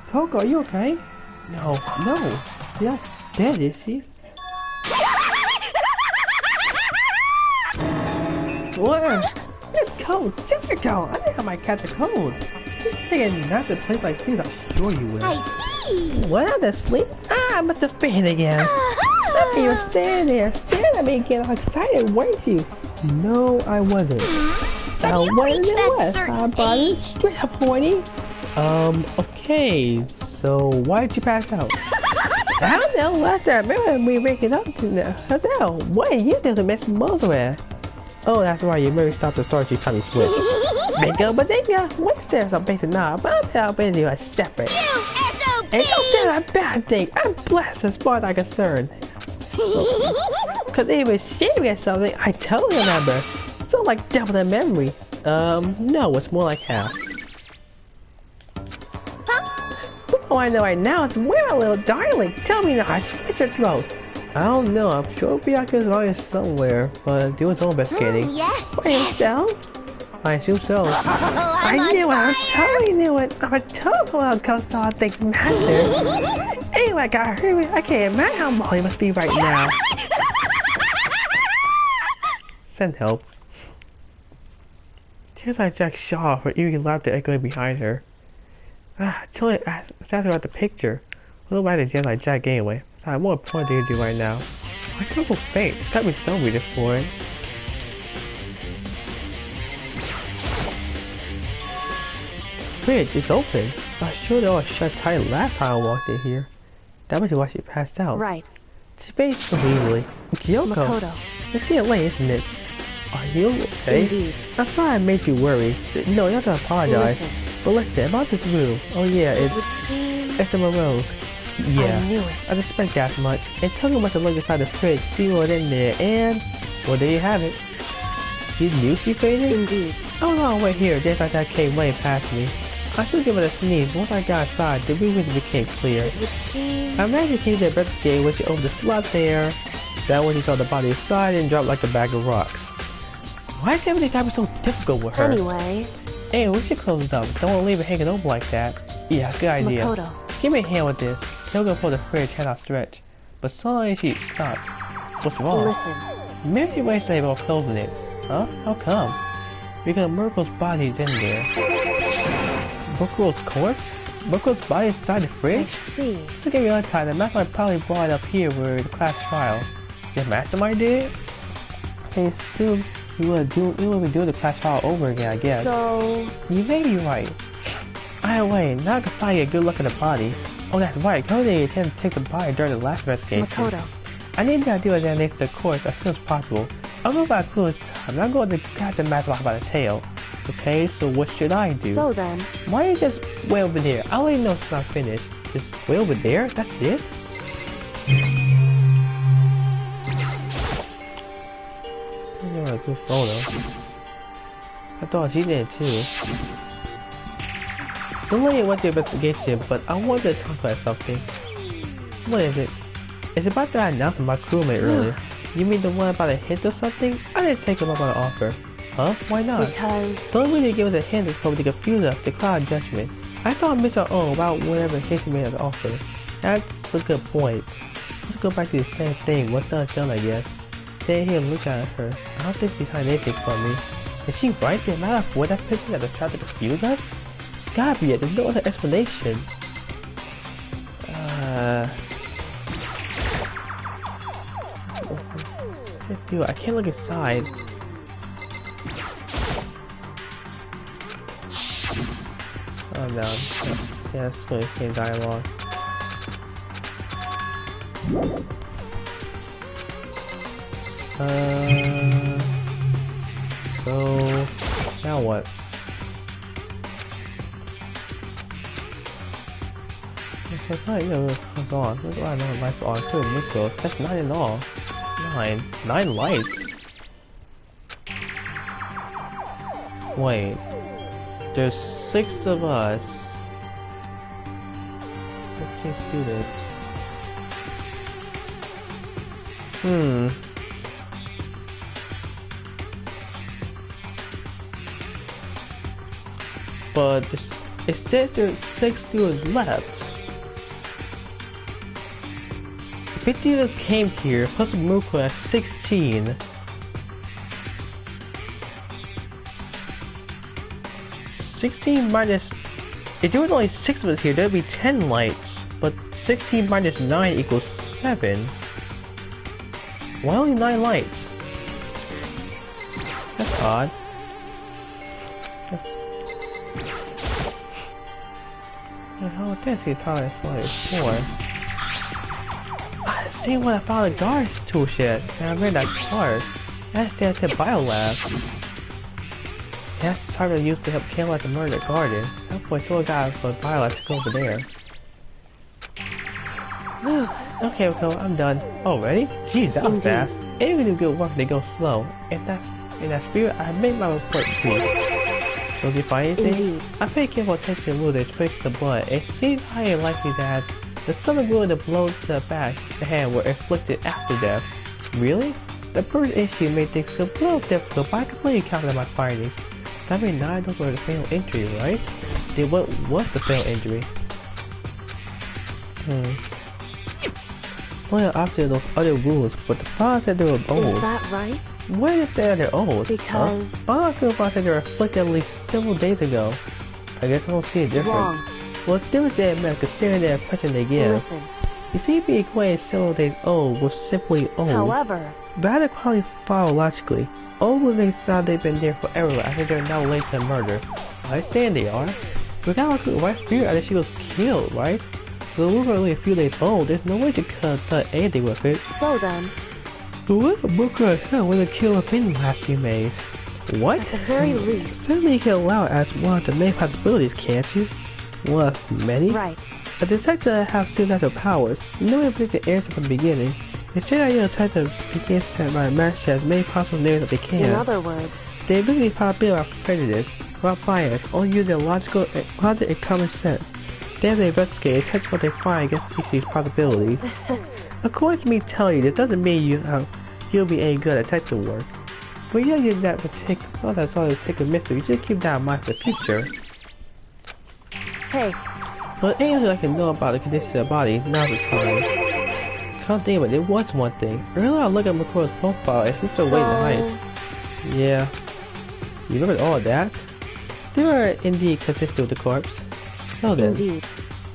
Speaker 1: Coco, are you okay? No, no. She's not dead, is she? Where? It's cold. Difficult. I think I might catch a cold. This thing not the place like things I'm sure you will.
Speaker 3: I see.
Speaker 1: What? Asleep? Ah, I must have fainted again. I mean, you were standing there, staring at me again, all excited, weren't you? No, I wasn't.
Speaker 3: Have you reached that certain age?
Speaker 1: Disappointing. Okay. So why did you pass out? I don't know. Last time I remember we waking up to the hotel. What are you doing to Miss Moswell? Oh, that's right. You maybe stopped the story each time you switch. Bingo, but then what's there some basic knob? But I'll be you a separate.
Speaker 3: SOB!
Speaker 1: And don't tell a bad thing. I'm blessed as far as I'm concerned. Cause if it was shitty or something, I totally remember. So like double the memory. No, it's more like half. Oh, I know right now. It's where a little darling. Tell me now. I switch your throat. I don't know. I'm sure Bianca's always somewhere, but do his own investigating.
Speaker 3: Yes.
Speaker 1: By himself? I assume so.
Speaker 3: Oh,
Speaker 1: I knew it. I totally knew it. I told how it comes to all things matter. Anyway, I got hurry. I can't imagine how Molly must be right now. Send help. Tears like Jack Shaw for eerie laughter echoing behind her. Tell her asked her about the picture. A little right just like Jack anyway. I have more important things to do right now. I feel so faint. It's got me so weird for it. Fridge is open. I'm sure they all shut tight last time I walked in here. That must be why she passed out.
Speaker 2: Right.
Speaker 1: She faded so easily. Kyoko,
Speaker 2: Makoto.
Speaker 1: it's getting late, isn't it? Are you okay?
Speaker 2: Indeed.
Speaker 1: I'm sorry I made you worry. No, you don't have to apologize.
Speaker 2: Listen.
Speaker 1: But listen, about this room. Oh yeah,
Speaker 2: It would seem...
Speaker 1: it's a Moreau. Yeah,
Speaker 2: I knew it.
Speaker 1: I suspect that much. And took him to look inside the fridge, see what's in there, and well, there you have it. You knew she fainted?
Speaker 2: Indeed.
Speaker 1: Oh no, wait here. Just like that came way past me. I should give it a sneeze. Once I got inside, the room became clear.
Speaker 2: It would seem...
Speaker 1: I imagine she did a gate when she opened the slot there. That when she saw the body inside and dropped like a bag of rocks. Why is everything gotta be so difficult with her?
Speaker 2: Anyway...
Speaker 1: Hey, we should close it up. Don't want to leave it hanging open like that. Yeah, good idea.
Speaker 2: Makoto.
Speaker 1: Give me a hand with this. Kyoko pulled the fridge head outstretched. But suddenly she stopped. What's wrong?
Speaker 2: Listen.
Speaker 1: Maybe she wasted about closing it. Huh? How come? Because Murko's body's in there. Murko's corpse? Murko's body inside the
Speaker 2: I
Speaker 1: fridge?
Speaker 2: see.
Speaker 1: To get me untied, the mastermind probably brought it up here where the class trial. The mastermind did it? I assume we would be doing the class trial over again, I guess.
Speaker 2: So...
Speaker 1: You may be right. Either way, now I can finally get a good look at the body. Oh, that's right. Cody intended to take the body during the last investigation.
Speaker 2: Makoto.
Speaker 1: I need to do it next to the course as soon as possible. I'm going by clue this time. I'm going to catch the mastermind by the tail. Okay, so what should I do?
Speaker 2: So then...
Speaker 1: Why don't you just way over there? I already know it's not finished. Just way over there? That's it? A good photo. I thought she did too. The lady went to investigation, but I wanted to talk about something. What is it? It's about that announcement my crewmate earlier. You mean the one about a hint or something? I didn't take him up on the offer. Huh? Why not?
Speaker 2: Because...
Speaker 1: The only way to give us a hint is probably to confuse us, to cloud judgment. I thought Miss our own about whatever hint he made of the offer. That's a good point. Let's go back to the same thing. What's done, I guess. Stay here and look at her. I don't think she's hiding anything from me. Is she right? The amount of what that picture that was trying to confuse us? It's gotta be it. There's no other explanation. Dude, I can't look inside. Oh no. Yeah, it's going to the same dialogue. So now what? It's like, hold on. Look at another lights on too. Nichols. That's 9 in all. 9 lights. Wait. There's 6 of us. 15 students. But it says there's 6 students left. 50 students came here, plus Murko at 16. If there was only 6 of us here, there'd be 10 lights. But 16 minus 9 equals 7. Why only 9 lights? That's odd. Oh, this is probably 4. See when I found a guard's tool shed, and I read that card. That's there to Biolab. That's the target I used to help kill like the murder garden. That boy told a guy for Biolab to go over there. Okay, I'm done. Already? Jeez, that was fast. Anyone do good work, they go slow. In that spirit, I made my report too. So if you find anything, I pay careful attention to where they trace the blood. It seems highly likely that the stomach wound and the blows to the back of the hand were inflicted after death. Really? The first issue made things a little difficult, but I completely counted my findings. That means 9 those were the fatal injury, right? Then what was the fatal injury? Well, after those other wounds, but the father said they were old.
Speaker 2: Is that right?
Speaker 1: Why did they say they're old?
Speaker 2: Because...
Speaker 1: Father said they were afflicted at least several days ago. I guess I don't see a difference.
Speaker 2: Wrong.
Speaker 1: Well, it's different than men considering the impression they give.
Speaker 2: Listen.
Speaker 1: You see, if you equate several days old with simply old.
Speaker 2: However...
Speaker 1: But how do quality follow logically? Old when they sound they've been there forever, I think they're now late to murder. I saying they are. We got a right spirit after she was killed, right? So we were only a few days old, there's no way she could have done anything with it.
Speaker 2: So then...
Speaker 1: What? Booker herself was a killer up in the last few days. What?
Speaker 2: At the very least...
Speaker 1: Certainly you can allow it as one of the main possibilities, can't you? One of many?
Speaker 2: Right.
Speaker 1: A detective have supernatural powers. No one predicts the answer from the beginning. It's just that your detective begins to set my match as many possible narratives that they can.
Speaker 2: In other words...
Speaker 1: They ability to probably without prejudice, without bias, only use their logic and common sense. They have to investigate and test what they find against these possibilities. Of course, me telling you, this doesn't mean you'll be any good at detective work. But yeah, you're that particular, that's all particular mystery. You should keep that in mind for the future.
Speaker 2: Hey.
Speaker 1: Well, anything I can know about the condition of the body, now's the time. Can't think of it, there was one thing. Earlier I looked at McCoy's profile and he's still waiting to hide. Yeah. You remember all of that? They are indeed consistent with the corpse. So then.
Speaker 2: Indeed.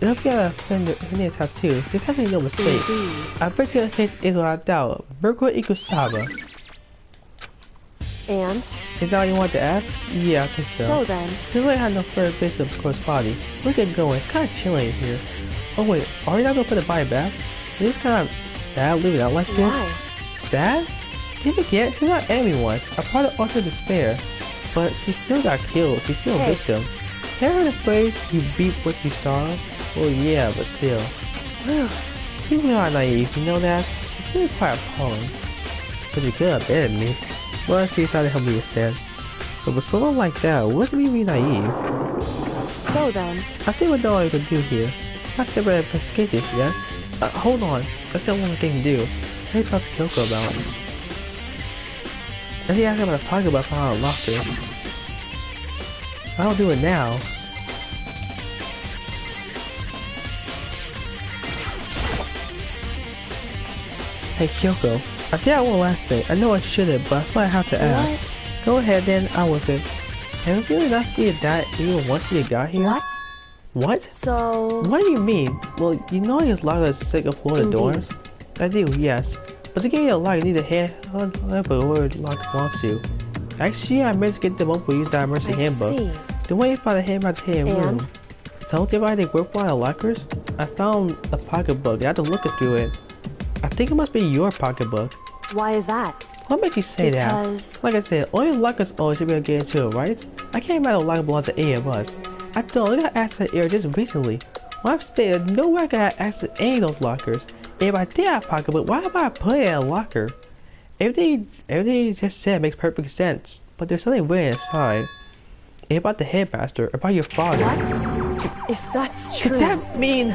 Speaker 1: If you have a friend who needs tattoo, there's actually no mistake.
Speaker 2: Indeed.
Speaker 1: I bet you his is without doubt. Murko equals Saba.
Speaker 2: And?
Speaker 1: Is that all you want to ask? Yeah, I think so.
Speaker 2: So then.
Speaker 1: We really have no further business of course body. We'll get going. It's kind of chilly in here. Oh wait, are we not gonna put the body back? Is this kind of sad leaving out like this?
Speaker 2: Why?
Speaker 1: Sad? Did you forget? She's not enemy once. A part of also despair. But she still got killed. She's still a victim. Ever heard the phrase, you beat what you saw? Well yeah, but still. People are naive, you know that? It's really quite appalling. But you could have abandoned me. Well, she tried to help me instead. But with someone like that, what do you mean naive?
Speaker 2: So then.
Speaker 1: I think we know what we can do here. Not separate investigations, yes? Hold on. That's the one thing to do. Let me talk to Kyoko about it. Let me ask him about talking about how I lost her. I don't do it now. Hey Kyoko, I think I won't last thing. I know I shouldn't, but I thought I have to ask.
Speaker 2: What?
Speaker 1: Go ahead then, I wasn't. Have you really not seen that even once you got here?
Speaker 2: What?
Speaker 1: What?
Speaker 2: So...
Speaker 1: What do you mean? Well, you know you're locked at the second floor of the dorms? I do, yes. But to get you a lock, you need a hand word lock belongs to you. Actually, I managed to get them up with use that emergency handbook.
Speaker 2: See.
Speaker 1: The way you found a handbook to your room. So if I think work for the lockers, I found a pocketbook. I had to look through it. I think it must be your pocketbook.
Speaker 2: Why is that?
Speaker 1: What makes you say
Speaker 2: Because...
Speaker 1: that? Like I said, only lockers owners should be able to get into it, right? I can't imagine a locker belongs to any of us. After all, I got access to the area just recently. When I'm staying, no way I got access to any of those lockers. If I did have a pocketbook, why would I put it in a locker? Everything just said makes perfect sense, but there's something weird inside. It's about the headmaster, about your father.
Speaker 2: What? If that's true...
Speaker 1: Does that mean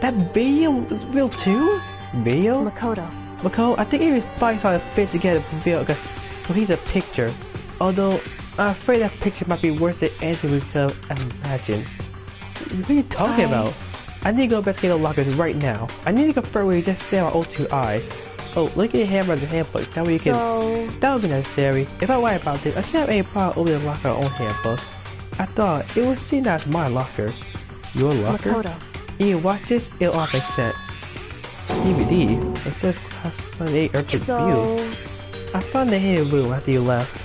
Speaker 1: that video is real too? Video?
Speaker 2: Makoto.
Speaker 1: Makoto, I think if I saw the fit together video, because he's a picture. Although, I'm afraid that picture might be worse than anything we could imagine. What are you talking about? I need to go investigate the lockers right now. I need to confirm what you just said with my own 2 eyes. Oh, look at your hammer and the handbook. That way you can... That would be necessary. If I lie about this, I shouldn't have any problem opening the locker on my own handbook. I thought it was seen as my locker. Your locker?
Speaker 2: Makoto.
Speaker 1: You watch this, it'll all make sense. DVD. It says Class 28 Urgent View. I found the hidden room after you left.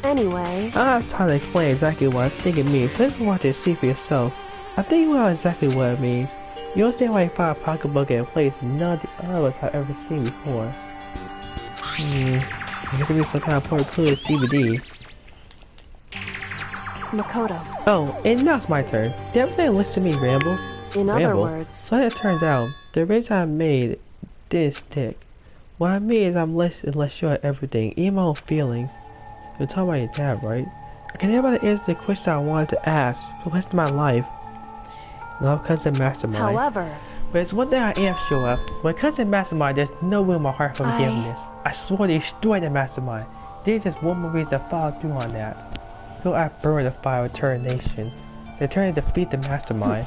Speaker 2: Anyway...
Speaker 1: I don't have time to explain exactly what I think it means, so you can watch it and see for yourself. I think you know exactly what it means. You understand why you found a pocketbook in a place none of the other of us have ever seen before. There could be some kind of important clue to this DVD.
Speaker 2: Makoto.
Speaker 1: Oh, and now it's my turn. Did everything listen to me ramble?
Speaker 2: In other words...
Speaker 1: So as it turns out, the arrangement I made didn't stick. What I mean is I'm less and less sure of everything, even my own feelings. You're talking about your dad, right? I can never answer the question I wanted to ask for the rest of my life. Not because of Mastermind.
Speaker 2: However...
Speaker 1: But it's one thing I am sure of. When it comes to Mastermind, there's no room in my heart for forgiveness. I swore to destroy the Mastermind. There's just one more reason to follow through on that. So I burned the fire of Eternation. The turn to defeat the Mastermind.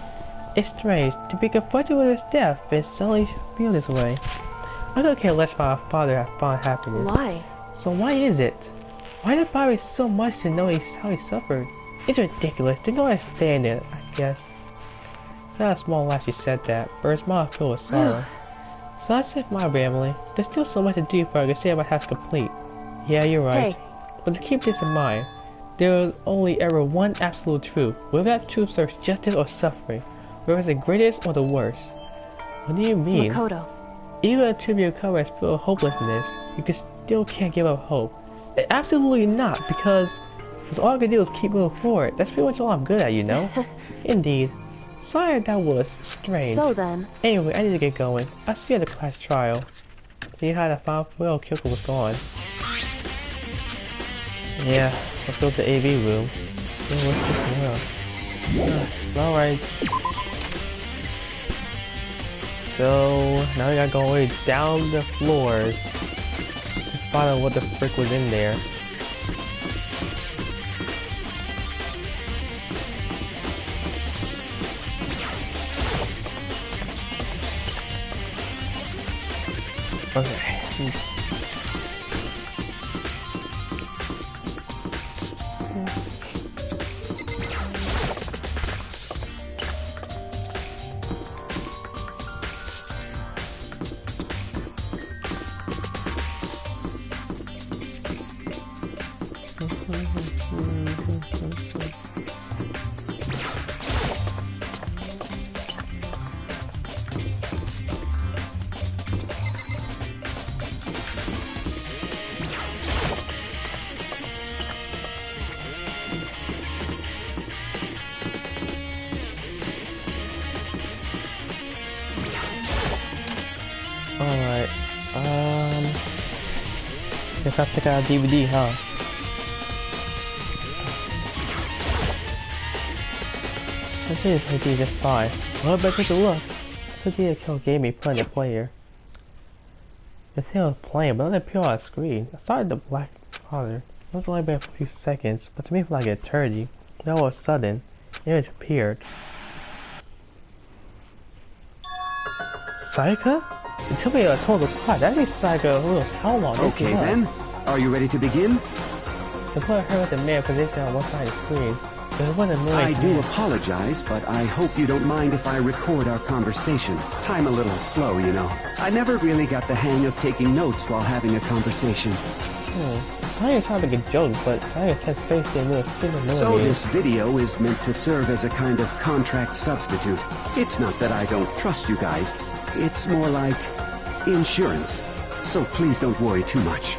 Speaker 1: It's strange to be confronted with his death and suddenly feel this way. I don't care less about my father have found happiness.
Speaker 2: Why?
Speaker 1: So why is it? Why did Bobby so much to know how he suffered? It's ridiculous. They don't understand it, I guess. Not a small laugh she said that, but her smile filled with sorrow. So that's it for my family. There's still so much to do before I can say my task complete. Yeah, you're right.
Speaker 2: Hey.
Speaker 1: But to keep this in mind, there is only ever one absolute truth. Whether that truth serves justice or suffering, whether it's the greatest or the worst. What do you mean?
Speaker 2: Makoto.
Speaker 1: Even a truth you cover is full of hopelessness, you still can't give up hope. Absolutely not, because all I can do is keep moving forward. That's pretty much all I'm good at, you know? Indeed. Sorry that was strange.
Speaker 2: So then...
Speaker 1: Anyway, I need to get going. I'll see you at the class trial. See how the final well Kyoko was gone. Yeah, let's go to the AV room. Alright. So, now we gotta go way down the floors to find out what the frick was in there. Okay. Alright, guess I'll check out a DVD, huh? This is HD just fine. Well, I better take a look. This is the kill gave me put in the player. The thing was playing, but it didn't appear on the screen. I started the black color. It was only been for a few seconds, but to me it felt like an eternity. Then all of a sudden, the image appeared. Sayaka? You told me a total plot. That means Sayaka who knows how long.
Speaker 8: Okay then, are you ready to begin?
Speaker 1: The put her with the man position on one side of the screen. There was a noise.
Speaker 8: I do apologize, but I hope you don't mind if I record our conversation. I'm a little slow, you know. I never really got the hang of taking notes while having a conversation.
Speaker 1: I ain't trying to make a joke, but I ain't touch face in with a
Speaker 8: So this video is meant to serve as a kind of contract substitute. It's not that I don't trust you guys. It's more like insurance. So please don't worry too much.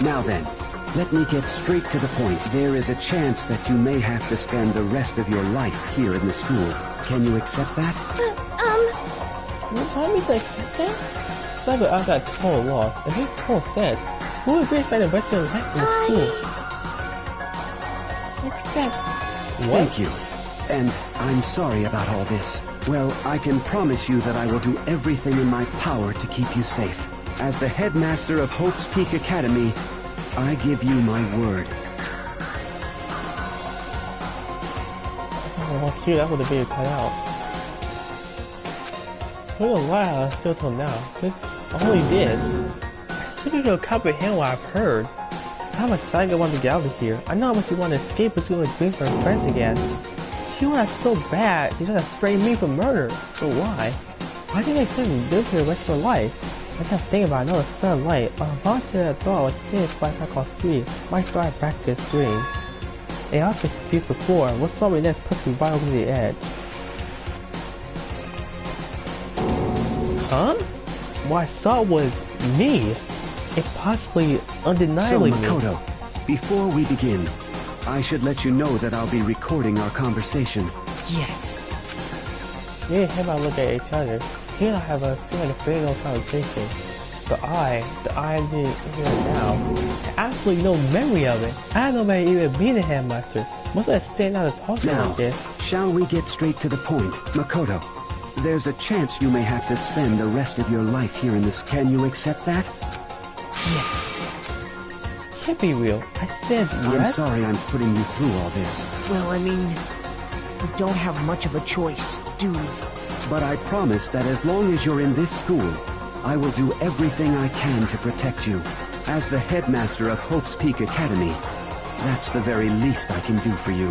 Speaker 8: Now then, let me get straight to the point. There is a chance that you may have to spend the rest of your life here in the school. Can you accept that?
Speaker 1: What time is accept? Cyber out that total loss. It makes total sense. Who would agree to spend the rest of their life in the school? Accept. What?
Speaker 8: Thank you. And I'm sorry about all this. Well, I can promise you that I will do everything in my power to keep you safe. As the headmaster of Hope's Peak Academy, I give you my word.
Speaker 1: Oh shoot, that would have been cut out. For a while, still till now. This only did. I still don't comprehend what I've heard. How much excited I want to get out of here. I know how much you want to escape but you want to dream for her friends again. She wants so bad, she's gonna frame me for murder. So why? Why do you make sense to live for the rest of her life? I kept thinking about another sunlight. A monster that thought I was finished by I called 3 might start back to his dream. I also confused before, what saw me next pushed me right over the edge. Huh? What I saw was me. Impossibly, undeniably
Speaker 8: So, Makoto, before we begin, I should let you know that I'll be recording our conversation.
Speaker 4: Yes.
Speaker 1: Me and him look at each other. He and I have a feeling of very little conversation. The I didn't hear it now. I have absolutely no memory of it. I don't know if I even be the headmaster. Must have stayed out of talking
Speaker 8: Now,
Speaker 1: like this.
Speaker 8: shall we get straight to the point? Makoto, there's a chance you may have to spend the rest of your life here in this. Can you accept that?
Speaker 4: Yes.
Speaker 1: Can't be real. I said yes.
Speaker 8: I'm sorry I'm putting you through all this.
Speaker 4: Well, I mean, we don't have much of a choice, do we?
Speaker 8: But I promise that as long as you're in this school, I will do everything I can to protect you. As the headmaster of Hope's Peak Academy, that's the very least I can do for you.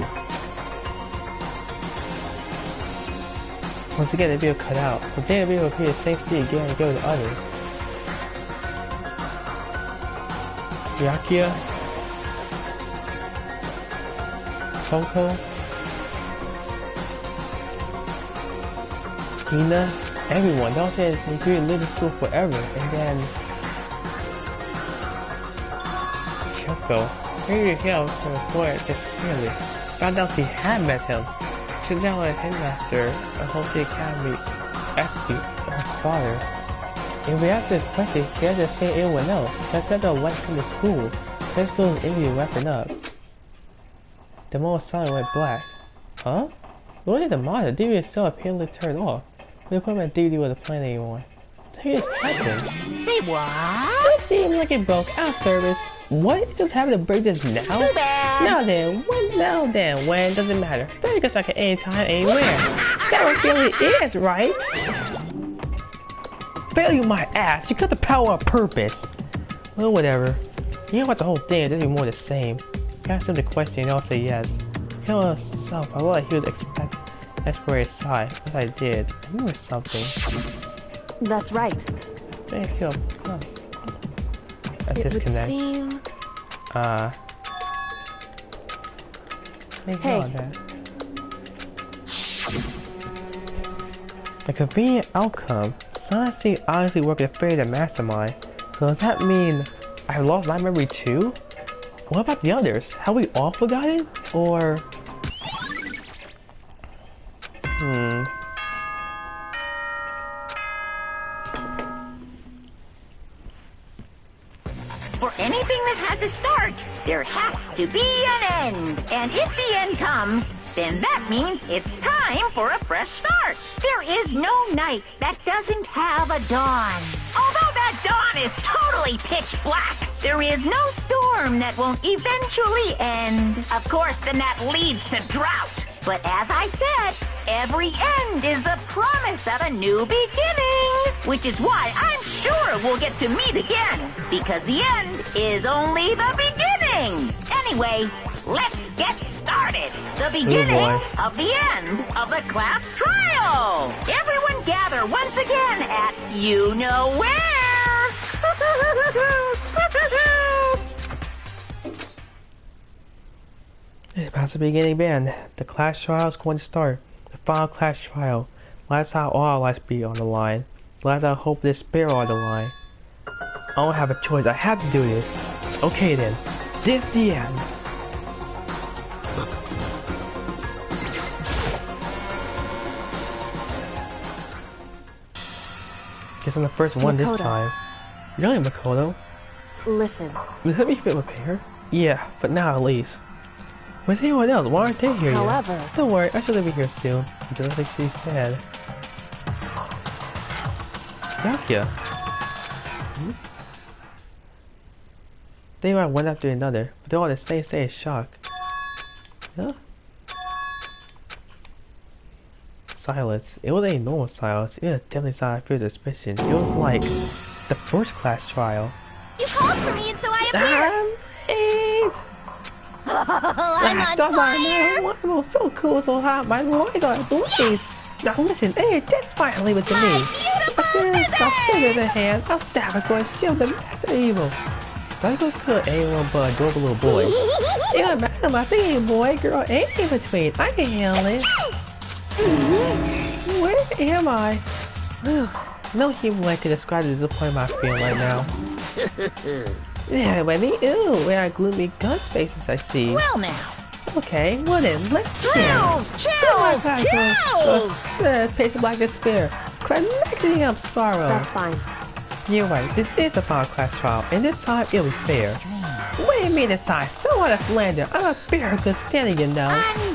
Speaker 1: Once again, the video cut out. But then the video appeared the same thing again and go to others. Yakia, Coco, Hina, everyone. They all said they could live in school forever, and then Choco, figured him from before just clearly. Found out she had met him. She's now a headmaster of Hope Academy, execute her father. In reaction to this question, she had to say anyone else. That's not the light from the school. This school's interview wrapping up. The moment silent went black. Huh? What is the matter? The DVD still apparently turned off. The equipment DVD wasn't playing anymore. What just happened?
Speaker 4: Say what?
Speaker 1: It seemed like it broke out service. What? It just happened to break this now?
Speaker 4: Too bad.
Speaker 1: Now then, when? Now then, when? Doesn't matter. Very good second anytime, anywhere. That really is, right? Failure my ass. You cut the power on purpose. Well, whatever. You know what the whole thing is, it'll be more the same. You ask him the question and I'll say yes. Tell himself, I thought he would expect desperate sigh. As I did. I knew it was something.
Speaker 2: That's right.
Speaker 1: Thank you. Come. Let's
Speaker 2: It would
Speaker 1: disconnect.
Speaker 2: seem...
Speaker 1: Hey. On that. A convenient outcome. Science seems honestly working to favor the mastermind. So does that mean I lost my memory too? What about the others? Have we all forgotten? Or...
Speaker 7: For anything that has a start, there has to be an end. And if the end comes, then that means it's time for a fresh start. There is no night that doesn't have a dawn. Although that dawn is totally pitch black, there is no storm that won't eventually end. Of course, then that leads to drought. But as I said, every end is the promise of a new beginning. Which is why I'm sure we'll get to meet again. Because the end is only the beginning. Anyway, let's get started. The beginning of the end of the class trial. Everyone gather once again at you know where.
Speaker 1: It's about to begin again. The class trial is going to start. The final class trial. Last time all our lives be on the line. Last time hope despair on the line. I don't have a choice. I have to do this. Okay then, this the end. Guess I'm the first one this
Speaker 2: Makoto.
Speaker 1: time. Really, Makoto?
Speaker 2: Listen,
Speaker 1: Does that make you feel prepared? Yeah, but now at least. Where's anyone else? Why aren't they here
Speaker 2: however,
Speaker 1: yet? Don't worry, I should be here soon. Just like she said. Gotcha. They went one after another, but they're all the same shock. Huh? Silence. It wasn't a normal silence. It was definitely silent fear suspicion. It was like the first class trial.
Speaker 3: You called for me and so I appeared. I'm on fire.
Speaker 1: I'm so cool, so hot. My light are blaze. Now listen, hey, just finally with me. I'll figure the hand. I'll stab a going shield the master evil. I go kill anyone but a adorable little boy. It doesn't matter my thing, boy, girl, anything between. I can handle it. Where am I? No human way to describe the disappointment I feel right now. Yeah, Wendy, ew, where are gloomy gun faces I see.
Speaker 3: Well now.
Speaker 1: Okay, well then, let's
Speaker 3: Chills!
Speaker 1: Patient like despair. Connecting up sorrow.
Speaker 2: that's fine.
Speaker 1: You're right, this is a final class trial, and this time it was fair. What do you mean this time? Don't want to slander. I'm a fair good standing, you know.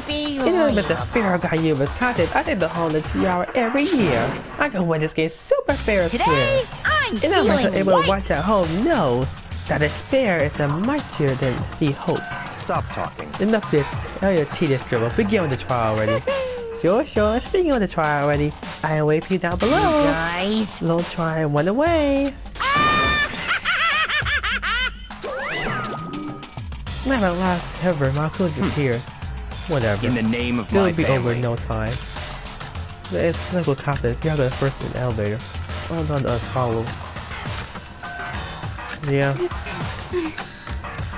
Speaker 1: It isn't but the fair guy you was contest. I take the whole 2 hour every year. I can win this game super fair and square.
Speaker 3: I'm
Speaker 1: And I'm
Speaker 3: feeling
Speaker 1: able to
Speaker 3: white.
Speaker 1: watch at home knows that despair is a mightier than the hope.
Speaker 5: Stop talking.
Speaker 1: Enough this, tell your tedious dribble. Begin with the trial already. Sure. Speaking of the trial already, I will wait for you down below.
Speaker 3: Guys.
Speaker 1: Little try went away. Never last ever. My clothes is here. Whatever.
Speaker 5: In the name of
Speaker 1: It'll
Speaker 5: my
Speaker 1: be over
Speaker 5: family.
Speaker 1: in no time. It's clinical confidence. You have to go first in the elevator. Well done to us, follow. Yeah.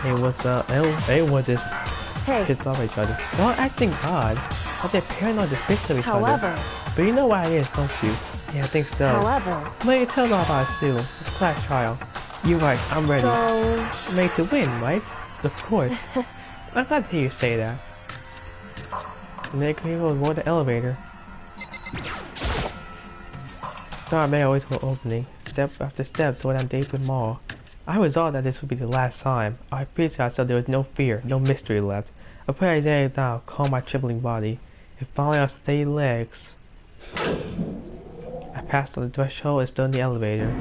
Speaker 1: Hey, what's up? Hey, what is?
Speaker 2: Hey,
Speaker 1: Pissed off at each other. They're all acting odd. Are they paranoid to fix of each other?
Speaker 2: however,
Speaker 1: But you know why it is, don't you? Yeah, I think so.
Speaker 2: however,
Speaker 1: But you tell them all about it too. It's a class trial. You're right, I'm ready.
Speaker 2: so,
Speaker 1: Made to win, right? Of course. I'm glad to hear you say that. Make people avoid the elevator. Door may always go opening, step after step toward that deeper mall. I resolved that this would be the last time. I preached to myself there was no fear, no mystery left. I put my down, calm my trembling body, and finally on steady legs. I passed on the threshold and stood in the elevator.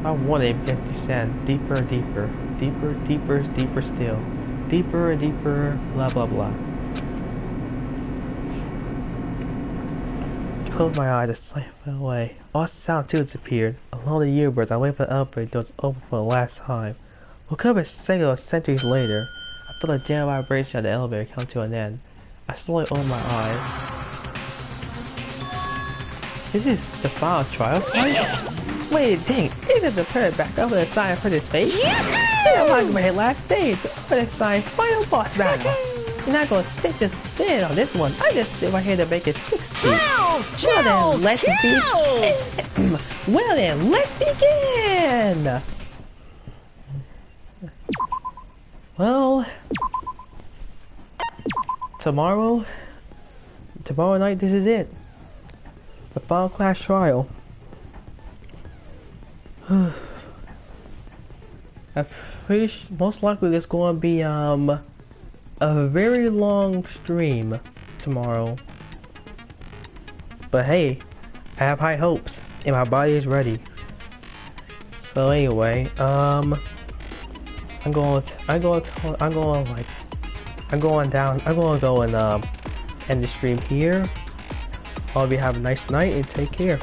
Speaker 1: I wanted to descend deeper and deeper, deeper still, deeper and deeper, blah blah blah. I closed my eyes and slammed away. All sound too disappeared. Along the yearbirds, I waited for the elevator doors to open for the last time. Woke up a several centuries later. I felt a gentle vibration of the elevator come to an end. I slowly opened my eyes. Is this the final trial? Wait, dang, isn't the turret back up with a sign for this face? I'm like my last stage, for the sign final boss battle. You're not gonna sit just stand on this one. I just sit right here to make it 60. Well then, let's begin. Well then, let's begin. Well, tomorrow night, this is it. The final class trial. Most likely there's going to be a very long stream tomorrow. But hey, I have high hopes and my body is ready. So anyway, I'm going to go and end the stream here. Hope you have a nice night and take care.